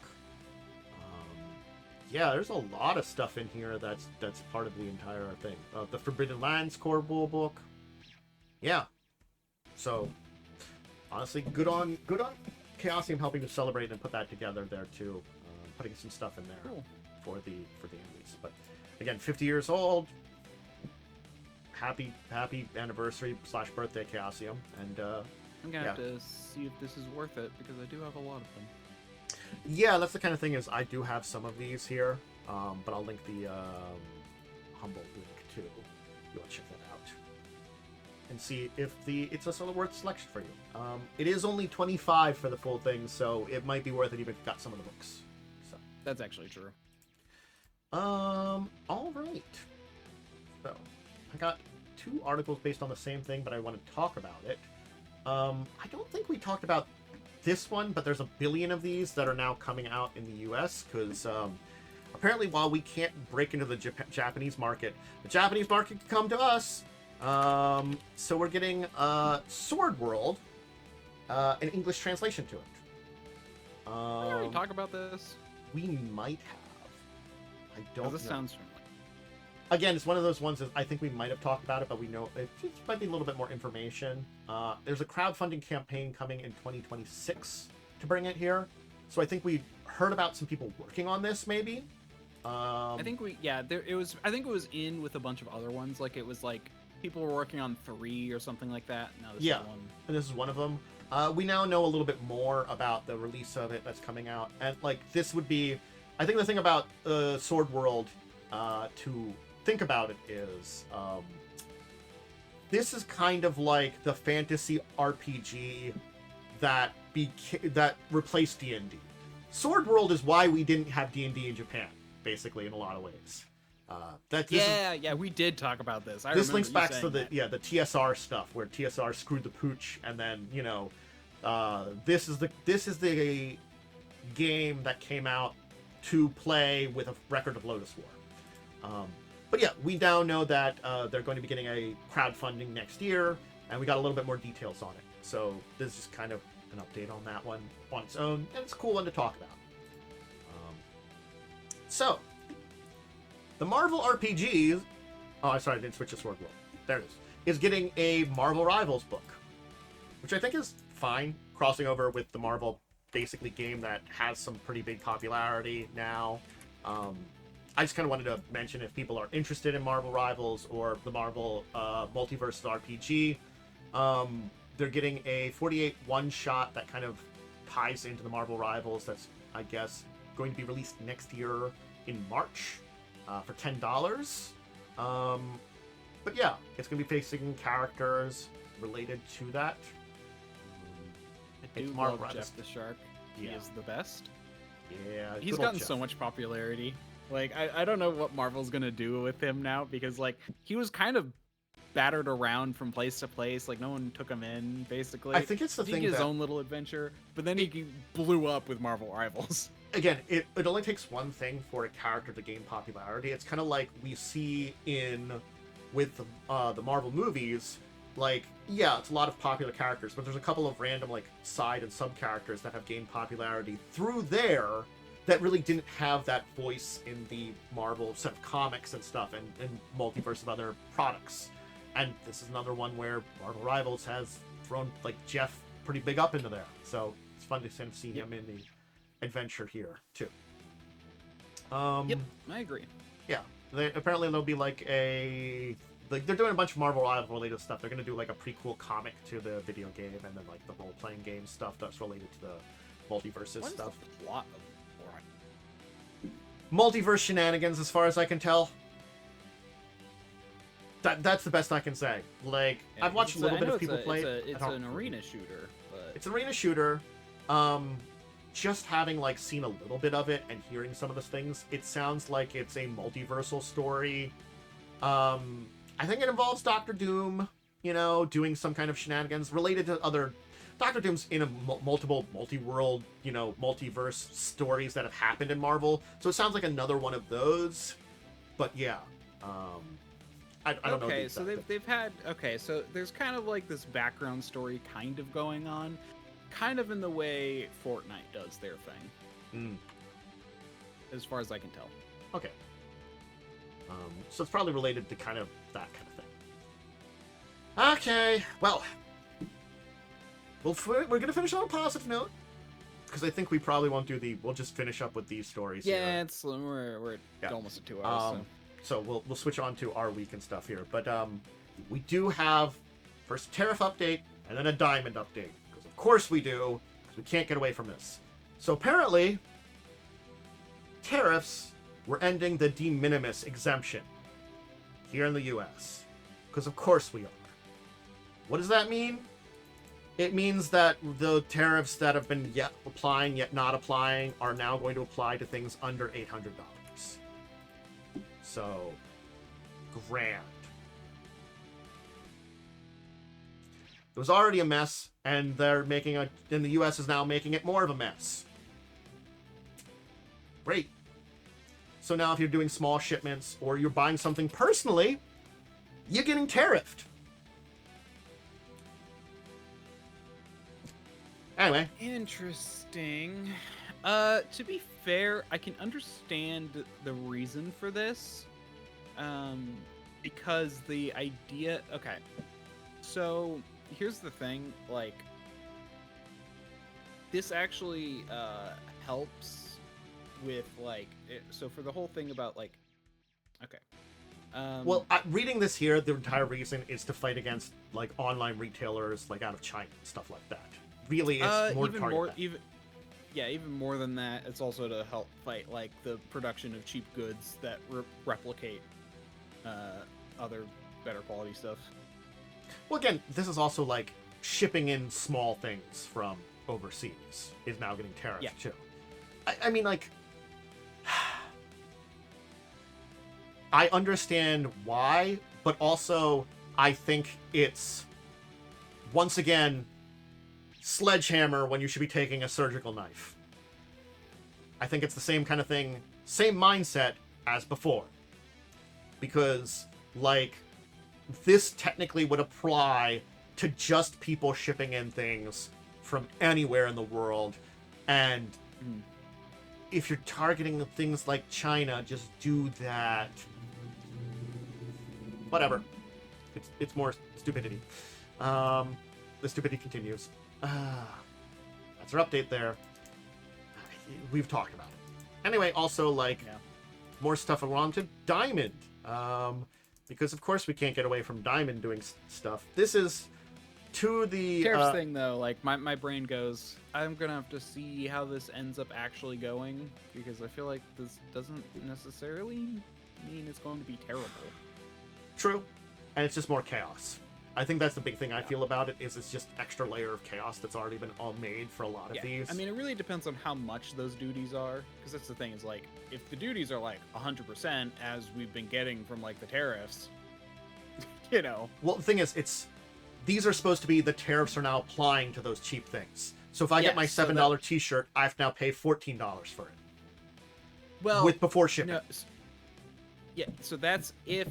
Yeah, there's a lot of stuff in here that's part of the entire thing. The Forbidden Lands core rule book. Yeah. So, honestly, good on Chaosium helping to celebrate and put that together there too. Putting some stuff in there. Cool. For the Ennies. But again, 50 years old. Happy anniversary / birthday, Chaosium. And I'm gonna have to see if this is worth it because I do have a lot of them. Yeah, that's the kind of thing is I do have some of these here, but I'll link the humble link too. You want to check that out and see if it's a worth selection for you. It is only 25 for the full thing, so it might be worth it even if you got some of the books. So that's actually true. All I got 2 articles based on the same thing, but I want to talk about it. I don't think we talked about this one, but there's a billion of these that are now coming out in the US, because apparently while we can't break into the Japanese market, the Japanese market can come to us. So we're getting Sword World, an English translation to it. Did we already talk about this? We might have. I don't know. This sounds familiar. Again, it's one of those ones that I think we might have talked about it, but we know it might be a little bit more information. There's a crowdfunding campaign coming in 2026 to bring it here. So I think we heard about some people working on this, maybe. I think I think it was in with a bunch of other ones. Like, it was like people were working on 3 or something like that. Now this is one. And this is one of them. We now know a little bit more about the release of it that's coming out, and like this would be, I think the thing about Sword World to think about it is, this is kind of like the fantasy RPG that replaced D&D. Sword World is why we didn't have D&D in Japan, basically, in a lot of ways. We did talk about this. This links back to the TSR stuff, where TSR screwed the pooch, and then this is the game that came out to play with a record of Lotus War. But yeah, we now know that they're going to be getting a crowdfunding next year, and we got a little bit more details on it. So this is kind of an update on that one on its own, and it's a cool one to talk about. So, the Marvel RPGs... Oh, I'm sorry, I didn't switch to Sword World. There it is getting a Marvel Rivals book, which I think is fine, crossing over with the Marvel, basically, game that has some pretty big popularity now. I just kind of wanted to mention, if people are interested in Marvel Rivals or the Marvel Multiverse RPG, they're getting a 48 one-shot that kind of ties into the Marvel Rivals. That's, I guess, going to be released next year in March for $10. But yeah, it's going to be facing characters related to that. I do love Jeff the Shark. He is the best. Yeah, he's gotten so much popularity. Like, I don't know what Marvel's gonna do with him now, because like he was kind of battered around from place to place. Like, no one took him in, basically. I think it's the thing his own little adventure, but then he blew up with Marvel Rivals. Again, it only takes one thing for a character to gain popularity. It's kind of like we see with the Marvel movies. Like, yeah, it's a lot of popular characters, but there's a couple of random like side and sub characters that have gained popularity through there that really didn't have that voice in the Marvel set of comics and stuff, and multiverse of other products. And this is another one where Marvel Rivals has thrown like Jeff pretty big up into there. So it's fun to see him in the adventure here too. Yep, I agree. Yeah, apparently there'll be like they're doing a bunch of Marvel Rivals related stuff. They're gonna do like a prequel comic to the video game, and then like the role playing game stuff that's related to the multiverses what stuff. Is the plot of multiverse shenanigans, as far as I can tell. That's the best I can say. Like, I've watched a little bit of people play it. It's an arena shooter, but it's an arena shooter. Just having like seen a little bit of it and hearing some of the things, it sounds like it's a multiversal story. I think it involves Doctor Doom, doing some kind of shenanigans related to other. Doctor Doom's in a multiple multi-world, multiverse stories that have happened in Marvel, so it sounds like another one of those. But yeah, I don't know. Okay, so they've had so there's kind of like this background story kind of going on, kind of in the way Fortnite does their thing, as far as I can tell. Okay. So it's probably related to kind of that kind of thing. Okay, well. We're going to finish on a positive note, because I think we probably won't do we'll just finish up with these stories here. We're almost at 2 hours. So we'll switch on to our week and stuff here. But we do have first a Tariff update, and then a Diamond update, because of course we do, because we can't get away from this. So apparently, tariffs were ending the de minimis exemption here in the US, because of course we are. What does that mean? It means that the tariffs that have been yet applying, yet not applying, are now going to apply to things under $800. So, grand. It was already a mess, and they're making and the US is now making it more of a mess. Great. So now if you're doing small shipments or you're buying something personally, you're getting tariffed. Anyway. Interesting. To be fair, I can understand the reason for this. Because the idea... Okay. So, here's the thing. Like, this actually helps with, like... So, for the whole thing about, like... Okay. Well, reading this here, the entire reason is to fight against, like, online retailers, like, out of China, stuff like that. Really, it's more even target more, that. even more than that, it's also to help fight, like, the production of cheap goods that replicate other better quality stuff. Well, again, this is also, like, shipping in small things from overseas is now getting tariffed, too. I mean, like... I understand why, but also I think it's, once again, sledgehammer when you should be taking a surgical knife. I think it's the same kind of thing, same mindset as before. Because, like, this technically would apply to just people shipping in things from anywhere in the world, and if you're targeting things like China, just do that. Whatever. It's more stupidity. The stupidity continues. That's our update there. We've talked about it. Anyway, also, like, more stuff around to Diamond. Because, of course, we can't get away from Diamond doing stuff. This is to the... Tariffs thing, though, like, my brain goes, I'm gonna have to see how this ends up actually going, because I feel like this doesn't necessarily mean it's going to be terrible. True. And it's just more chaos. I think that's the big thing I feel about it, is it's just extra layer of chaos that's already been all made for a lot of these. I mean, it really depends on how much those duties are, because that's the thing, is like, if the duties are like 100%, as we've been getting from like the tariffs, you know. Well, the thing is, these are supposed to be, the tariffs are now applying to those cheap things. So if I get my $7 t-shirt, I have to now pay $14 for it. Well, before shipping. No, so that's if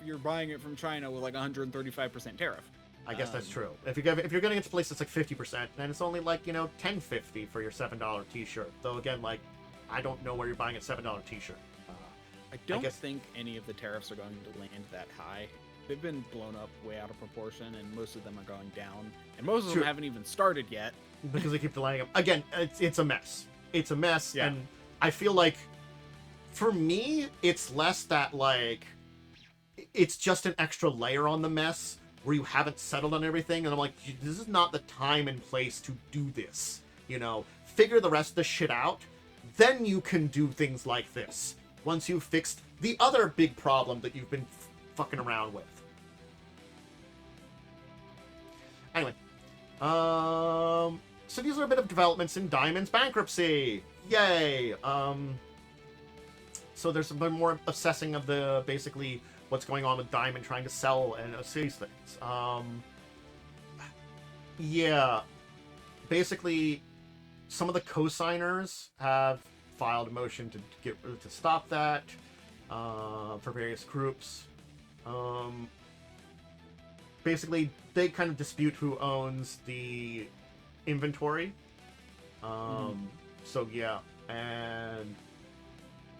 you're buying it from China with like 135% tariff. I guess that's true. If you're getting it to place that's like 50%, then it's only like, you know, $10.50 for your $7 t-shirt. Though again, like, I don't know where you're buying a $7 t-shirt. I don't think any of the tariffs are going to land that high. They've been blown up way out of proportion, and most of them are going down. And most of them haven't even started yet. Because they keep delaying them. Again, it's a mess. It's a mess, yeah. And I feel like, for me, it's less that, like, it's just an extra layer on the mess where you haven't settled on everything, and I'm like, this is not the time and place to do this. You know, figure the rest of the shit out, then you can do things like this. Once you've fixed the other big problem that you've been fucking around with. Anyway, so these are a bit of developments in Diamond's bankruptcy. Yay! So there's been more assessing of the, basically, what's going on with Diamond trying to sell and these things. Yeah. Basically, some of the co-signers have filed a motion to stop that for various groups. Basically, they kind of dispute who owns the inventory. So yeah, and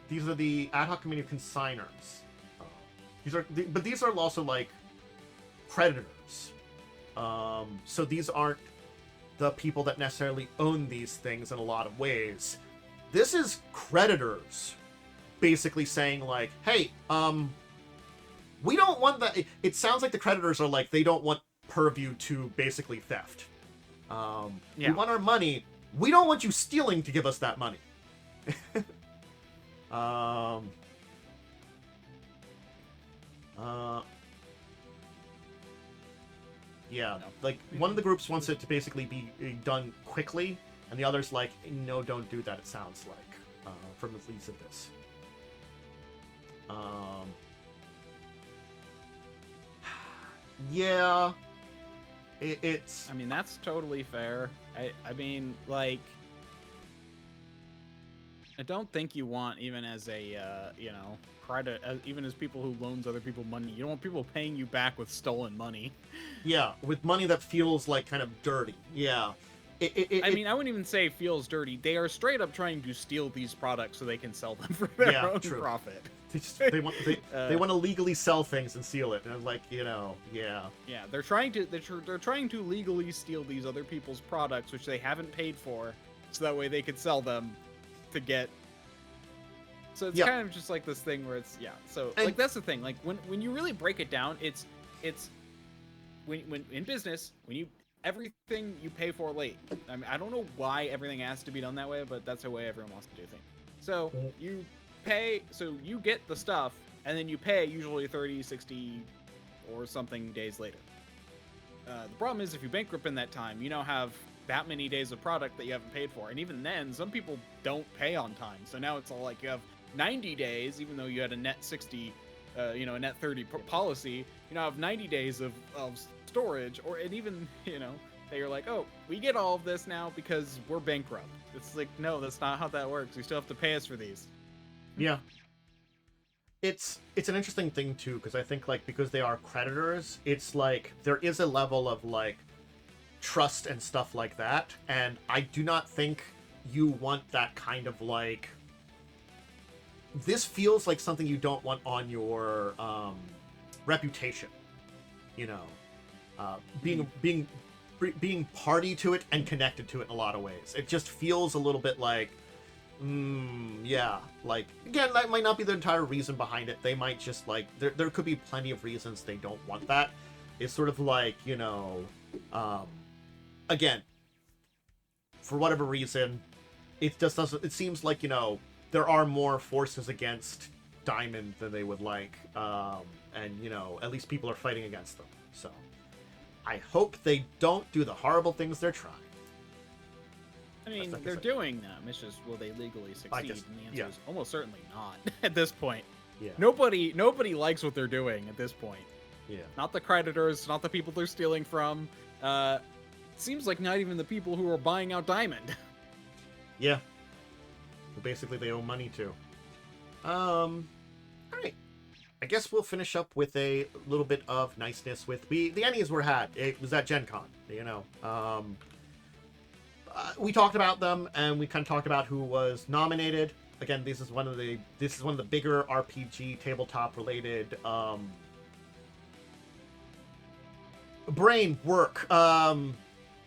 these are the ad hoc committee of consigners. But these are also like creditors. So these aren't the people that necessarily own these things in a lot of ways. This is creditors basically saying like, hey, we don't want that. It sounds like the creditors are like, they don't want purview to basically theft. We want our money. We don't want you stealing to give us that money. Yeah, like, one of the groups wants it to basically be done quickly, and the other's like, no, don't do that, it sounds like, from the leads of this. Yeah. It's... I mean, that's totally fair. I mean, like, I don't think you want, even as a, you know, even as people who loans other people money, you don't want people paying you back with stolen money. Yeah, with money that feels like kind of dirty. Yeah. I mean, I wouldn't even say feels dirty. They are straight up trying to steal these products so they can sell them for their own profit. They want to legally sell things and steal it, and like, you know, yeah. Yeah, they're trying to legally steal these other people's products which they haven't paid for, so that way they could sell them to get. So it's kind of just like this thing where it's So like that's the thing. Like when you really break it down, it's when in business everything you pay for late. I mean, I don't know why everything has to be done that way, but that's the way everyone wants to do things. So you pay, so you get the stuff, and then you pay usually 30, 60, or something days later. The problem is if you bankrupt in that time, you now have that many days of product that you haven't paid for. And even then, some people don't pay on time. So now it's all like you have 90 days, even though you had a net 60, you know, a net 30 policy, you now have 90 days of storage, and even, you know, that you're like, oh, we get all of this now because we're bankrupt. It's like, no, that's not how that works. You still have to pay us for these. Yeah. It's an interesting thing too, because I think like because they are creditors, it's like there is a level of like trust and stuff like that, and I do not think you want that kind of like. This feels like something you don't want on your reputation, you know, being party to it and connected to it in a lot of ways. It just feels a little bit like, yeah, like, again, that might not be the entire reason behind it. They might just like, there could be plenty of reasons they don't want that. It's sort of like, you know, again, for whatever reason, it just doesn't, it seems like, you know, there are more forces against Diamond than they would like, and, you know, at least people are fighting against them. So, I hope they don't do the horrible things they're trying. I mean, they're doing them. It's just, will they legally succeed? And the answer is almost certainly not at this point. Yeah. Nobody likes what they're doing at this point. Yeah. Not the creditors, not the people they're stealing from. Seems like not even the people who are buying out Diamond. Yeah. Basically, they owe money to. All right. I guess we'll finish up with a little bit of niceness with the Ennies were had. It was at Gen Con, you know. We talked about them, and we kind of talked about who was nominated. Again, this is one of the bigger RPG tabletop related brain work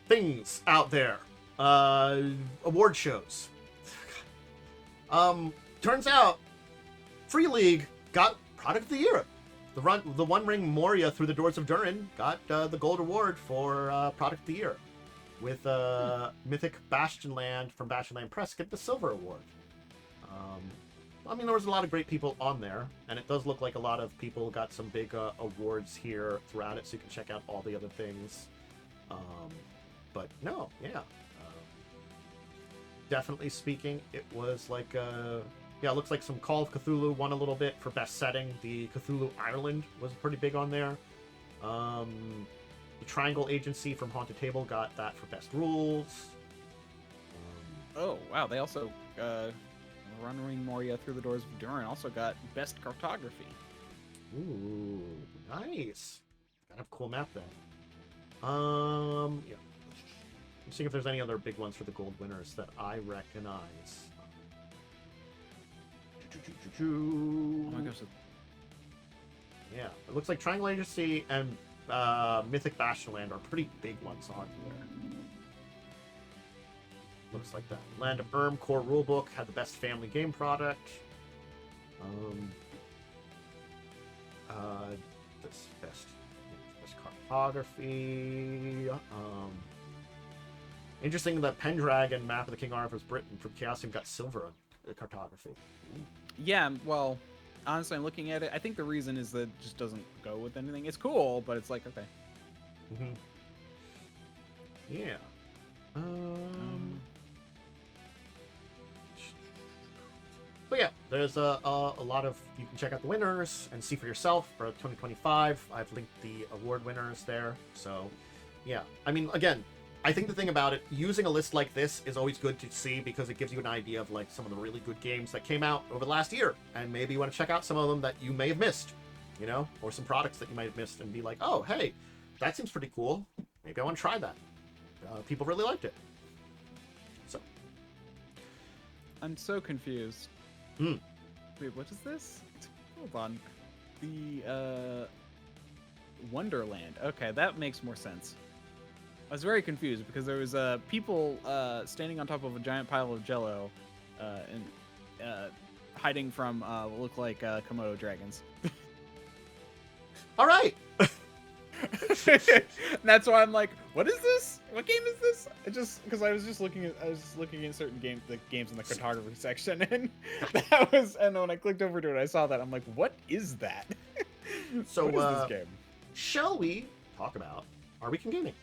things out there. Award shows. Turns out Free League got Product of the Year. The One Ring Moria Through the Doors of Durin got the gold award for Product of the Year, with Mythic Bastionland from Bastionland Press get the silver award. I mean, there was a lot of great people on there, and it does look like a lot of people got some big awards here throughout it, so you can check out all the other things. But no, yeah. Definitely speaking, it was like, yeah, it looks like some Call of Cthulhu won a little bit for best setting. The Cthulhu Ireland was pretty big on there. The Triangle Agency from Haunted Table got that for best rules. Oh, wow. They also, One Ring Moria Through the Doors of Durin also got best cartography. Ooh, nice. Kind of cool map then. Yeah. I'm seeing if there's any other big ones for the gold winners that I recognize. Oh my gosh. Yeah, it looks like Triangle Agency and Mythic Bastionland are pretty big ones on here. Looks like that. Land of Erm Core Rulebook had the best family game product. This best cartography. Interesting that Pendragon Map of the King Arthur's Britain from Chaosium got silver on cartography. Yeah, well, honestly, I'm looking at it. I think the reason is that it just doesn't go with anything. It's cool, but it's like, okay. Mm-hmm. Yeah. But yeah, there's a lot of, you can check out the winners and see for yourself for 2025. I've linked the award winners there. So yeah, I mean, again, I think the thing about it, using a list like this is always good to see because it gives you an idea of like some of the really good games that came out over the last year. And maybe you want to check out some of them that you may have missed, you know, or some products that you might have missed and be like, oh, hey, that seems pretty cool. Maybe I want to try that. People really liked it. So. I'm so confused. Hmm. Wait, what is this? Hold on. The Wonderland. Okay, that makes more sense. I was very confused because there was people standing on top of a giant pile of Jello, and hiding from what look like Komodo dragons. All right. That's why I'm like, what is this? What game is this? Because I was just looking at certain games, the games in the cartography section, and and when I clicked over to it, I saw that. I'm like, what is that? So what is this game? Shall we talk about Are Weekend Gaming?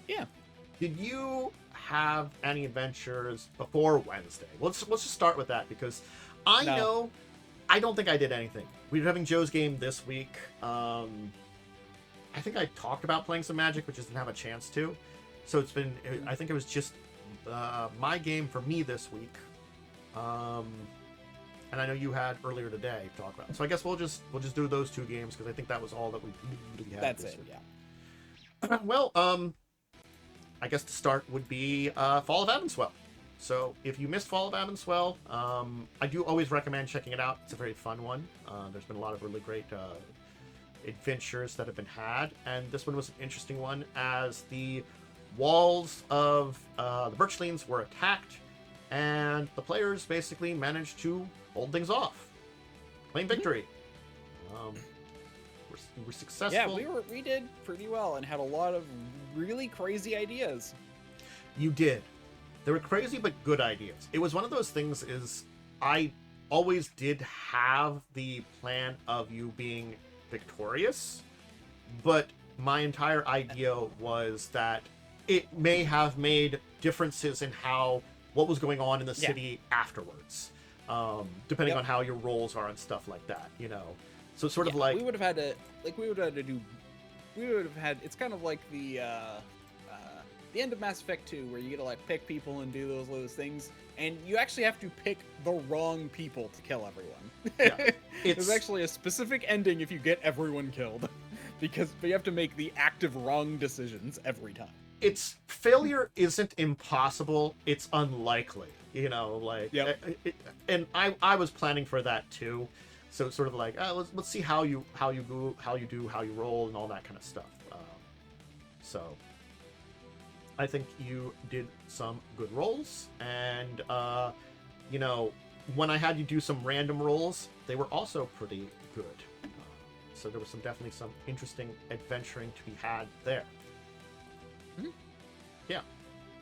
Yeah. Did you have any adventures before Wednesday? Let's just start with that because I know I don't think I did anything. We were having Joe's game this week. I think I talked about playing some Magic, but just didn't have a chance to. So it's been, I think it was just my game for me this week. And I know you had earlier today to talk about. So I guess we'll just do those two games because I think that was all that we really had. That's this it. week. Yeah. Well, I guess the start would be Fall of Avonswell. So if you missed Fall of Avonswell, I do always recommend checking it out. It's a very fun one. There's been a lot of really great adventures that have been had, and this one was an interesting one as the walls of the Birchlings were attacked, and the players basically managed to hold things off, claim victory. We were successful. Yeah, we did pretty well and had a lot of really crazy ideas. You did. They were crazy but good ideas. It was one of those things is I always did have the plan of you being victorious, but my entire idea was that it may have made differences in what was going on in the city afterwards, depending on how your roles are and stuff like that, you know. So sort of like we would have had to it's kind of like the end of Mass Effect 2 where you get to like pick people and do those things, and you actually have to pick the wrong people to kill everyone. Yeah, there's actually a specific ending if you get everyone killed, but you have to make the active wrong decisions every time. It's failure isn't impossible, it's unlikely, you know, like and I was planning for that too. So it's sort of like, let's see how you roll and all that kind of stuff. So I think you did some good rolls, and you know, when I had you do some random rolls, they were also pretty good. So there was definitely some interesting adventuring to be had there. Mm-hmm. Yeah,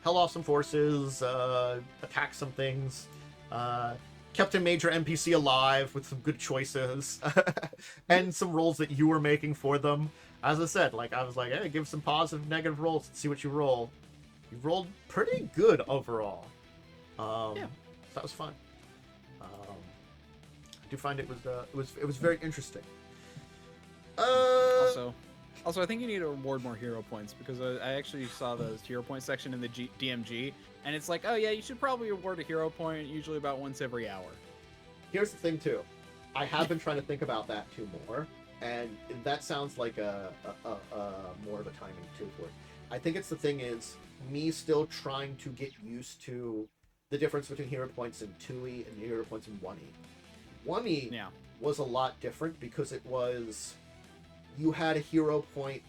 held off some forces, attacked some things. Kept a major NPC alive with some good choices and some rolls that you were making for them. As I said, like I was like, hey, give some positive, negative rolls and see what you roll. You rolled pretty good overall. So that was fun. I do find it was very interesting. Also, I think you need to award more hero points because I actually saw the hero point section in the DMG, and it's like, oh yeah, you should probably award a hero point usually about once every hour. Here's the thing too, I have been trying to think about that too more, and that sounds like a more of a timing too for it. I think it's the thing is me still trying to get used to the difference between hero points in 2E and hero points in 1E. 1E was a lot different because it was, you had a hero point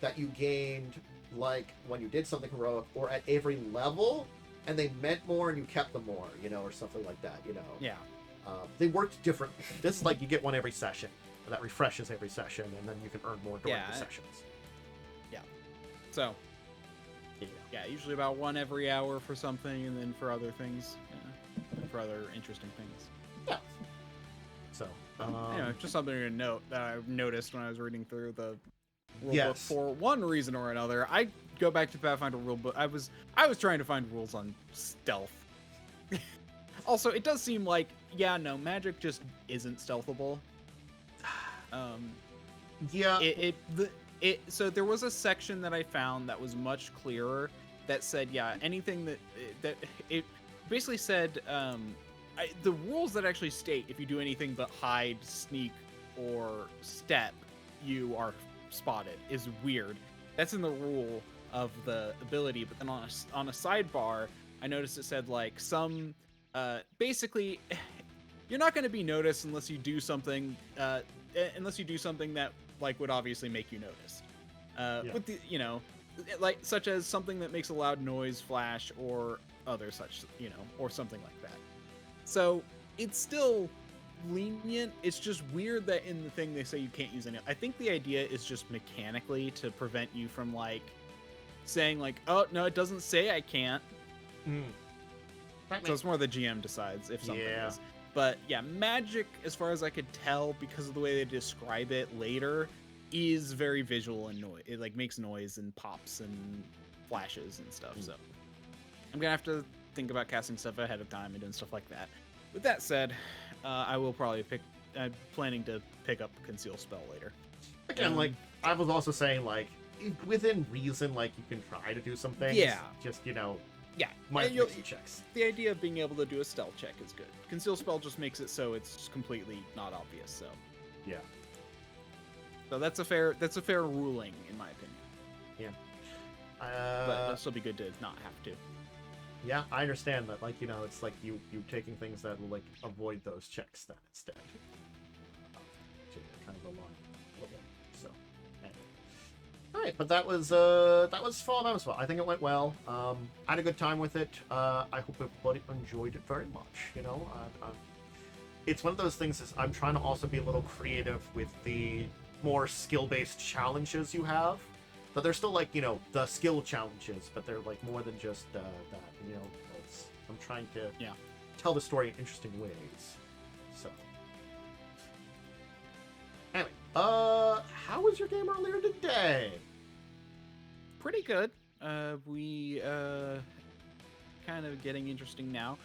that you gained like when you did something heroic or at every level, and they meant more and you kept them more, you know, or something like that, you know. Yeah. They worked differently. This is like you get one every session, and that refreshes every session, and then you can earn more during the sessions. Yeah. So. Yeah, usually about one every hour for something, and then for other things, for other interesting things. Yeah. So. Just something to note that I noticed when I was reading through the rulebook for one reason or another. I go back to Pathfinder rulebook. I was trying to find rules on stealth. Also, it does seem like, yeah, no, magic just isn't stealthable. Yeah. So there was a section that I found that was much clearer that said, yeah, anything that it basically said, the rules that actually state if you do anything but hide, sneak, or step, you are spotted is weird. That's in the rule of the ability, but then on a sidebar, I noticed it said like some, basically, you're not going to be noticed unless you do something that like would obviously make you noticed. With the, you know, like such as something that makes a loud noise, flash, or other such, you know, or something like that. So it's still lenient. It's just weird that in the thing they say you can't use any. I think the idea is just mechanically to prevent you from like saying like, oh no, it doesn't say I can't. So it's more the GM decides if something is. But yeah, magic, as far as I could tell, because of the way they describe it later, is very visual and noise. It like makes noise and pops and flashes and stuff. So I'm gonna have to think about casting stuff ahead of time and doing stuff like that. With that said, I will probably I'm planning to pick up Conceal Spell later. Again, like I was also saying, like within reason, like you can try to do some things. Yeah. Just, you know. Yeah. Mindfulness checks. The idea of being able to do a stealth check is good. Conceal Spell just makes it so it's completely not obvious. So. Yeah. So that's a fair ruling in my opinion. Yeah. But it'll still be good to not have to. Yeah, I understand that. Like, you know, it's like you taking things that will like avoid those checks then instead. Kind of a line a little bit. So, anyway. All right, but that was Fall of Emswell. I think it went well. I had a good time with it. I hope everybody enjoyed it very much. You know, it's one of those things. Is I'm trying to also be a little creative with the more skill-based challenges you have. But they're still like, you know, the skill challenges, but they're like more than just that. You know, I'm trying to tell the story in interesting ways. So, anyway, how was your game earlier today? Pretty good. We kind of getting interesting now.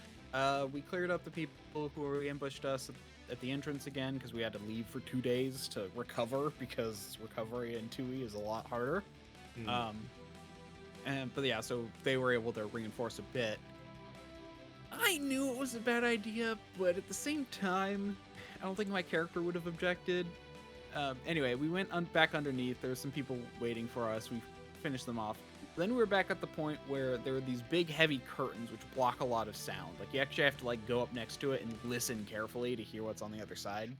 We cleared up the people who ambushed us at the entrance again because we had to leave for 2 days to recover because recovery in 2E is a lot harder. But yeah, so they were able to reinforce a bit. I knew it was a bad idea, but at the same time, I don't think my character would have objected. Anyway, we went back underneath. There were some people waiting for us. We finished them off. Then we were back at the point where there were these big, heavy curtains which block a lot of sound. Like you actually have to like go up next to it and listen carefully to hear what's on the other side.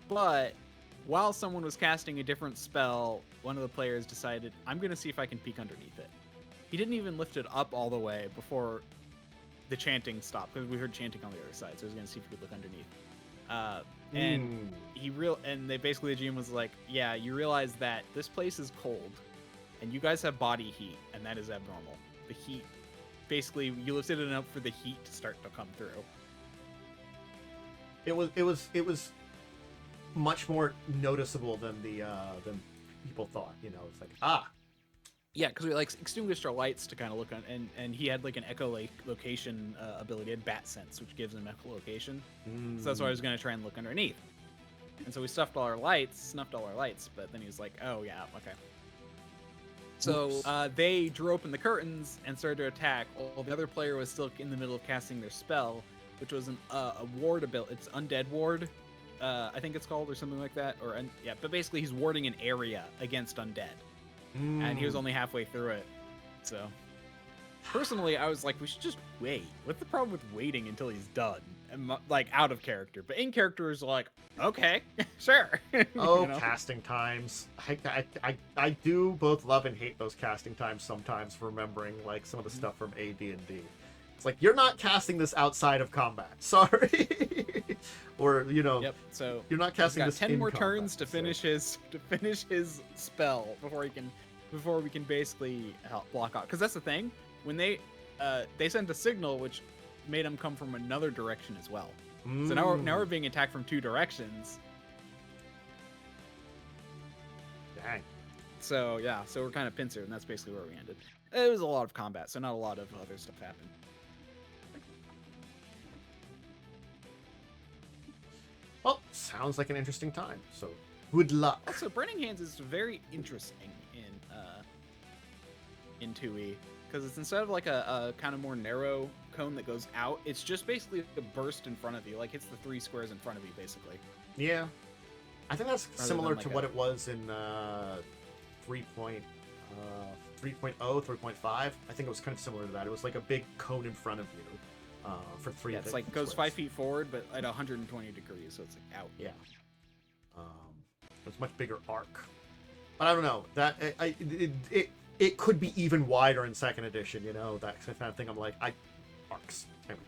But while someone was casting a different spell, one of the players decided, I'm going to see if I can peek underneath it. He didn't even lift it up all the way before the chanting stopped, because we heard chanting on the other side, so he was going to see if he could look underneath. And they basically, the GM was like, yeah, you realize that this place is cold, and you guys have body heat, and that is abnormal. The heat, basically, you lifted it up for the heat to start to come through. It was much more noticeable than than people thought. You know, it's like yeah, because we like extinguished our lights to kind of look on, and he had like an echolocation ability, and bat sense, which gives him echolocation. So that's why I was going to try and look underneath. And so we snuffed all our lights, but then he was like, oh yeah, okay. So they drew open the curtains and started to attack, while the other player was still in the middle of casting their spell, which was a ward ability. It's Undead Ward, I think it's called, or something like that. But basically he's warding an area against undead. And he was only halfway through it. So, personally, I was like, we should just wait. What's the problem with waiting until he's done? And, like, out of character. But in character is like, okay, sure. Oh, you know? Casting times. I do both love and hate those casting times sometimes, remembering, like, some of the stuff from AD&D. It's like, you're not casting this outside of combat. Sorry. Or, you know, so you're not casting this 10 in more combat, turns to finish his spell before we can basically help block out. Because that's the thing, when they sent a signal which made him come from another direction as well. So now we're being attacked from 2 directions. Dang. So yeah, so we're kind of pincered, and that's basically where we ended. It was a lot of combat, so not a lot of other stuff happened. Well, sounds like an interesting time. So good luck. Also, Burning Hands is very interesting in 2E, because it's instead of like a kind of more narrow cone that goes out, it's just basically a burst in front of you, like hits the 3 squares in front of you, basically. Yeah. I think that's Rather similar than like to what it was in 3.0, 3.5. I think it was kind of similar to that. It was like a big cone in front of you for 3. Yeah, it's like goes 5 feet forward, but at 120 degrees, so it's like out. Yeah. It's much bigger arc. But I don't know. That it could be even wider in second edition, you know, that kind of thing. I'm like, arcs. Anyway.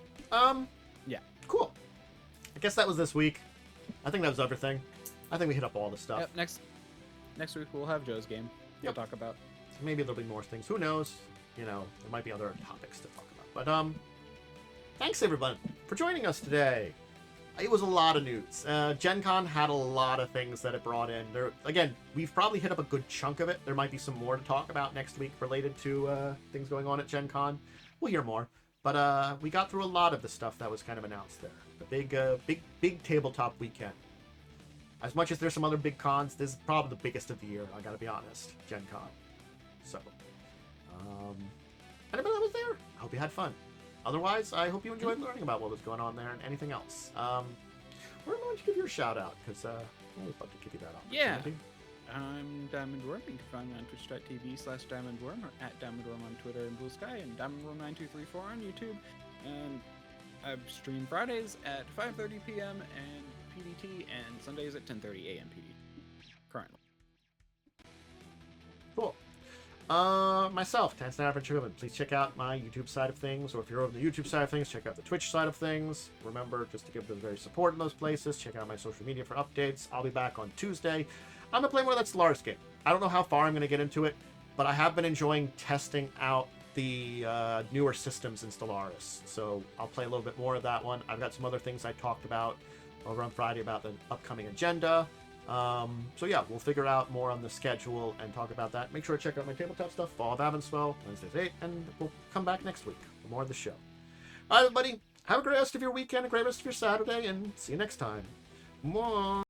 Yeah. Cool. I guess that was this week. I think that was everything. I think we hit up all the stuff. Yep, next week we'll have Joe's game to talk about. Maybe there'll be more things. Who knows? You know, there might be other topics to talk about. But thanks everyone for joining us today. It was a lot of news. Gencon had a lot of things that it brought in. Again, we've probably hit up a good chunk of it. There might be some more to talk about next week related to things going on at Gencon. We'll hear more. But we got through a lot of the stuff that was kind of announced there. The big tabletop weekend. As much as there's some other big cons, this is probably the biggest of the year, I gotta be honest. Gen Con. So, anybody that was there, I hope you had fun. Otherwise, I hope you enjoyed learning about what was going on there and anything else. We're going to give you a shout out, because I always love to give you that opportunity. Yeah. I'm DiamondWyrm. You can find me on twitch.tv/DiamondWyrm, or at DiamondWyrm on Twitter and Blue Sky, and DiamondWyrm9234 on YouTube. And I stream Fridays at 5:30 p.m. and PDT, and Sundays at 10:30 a.m. PDT. Currently. Cool. Myself, Dracovin. Please check out my YouTube side of things, or if you're on the YouTube side of things, check out the Twitch side of things. Remember, just to give them very support in those places, check out my social media for updates. I'll be back on Tuesday. I'm gonna play more of that Stellaris game. I don't know how far I'm gonna get into it, but I have been enjoying testing out the newer systems in Stellaris. So I'll play a little bit more of that one. I've got some other things I talked about over on Friday about the upcoming agenda. So yeah, we'll figure out more on the schedule and talk about that. Make sure to check out my tabletop stuff, Fall of Avonswell, Wednesdays 8, and we'll come back next week for more of the show. All right, everybody, have a great rest of your weekend, a great rest of your Saturday, and see you next time. Mwah.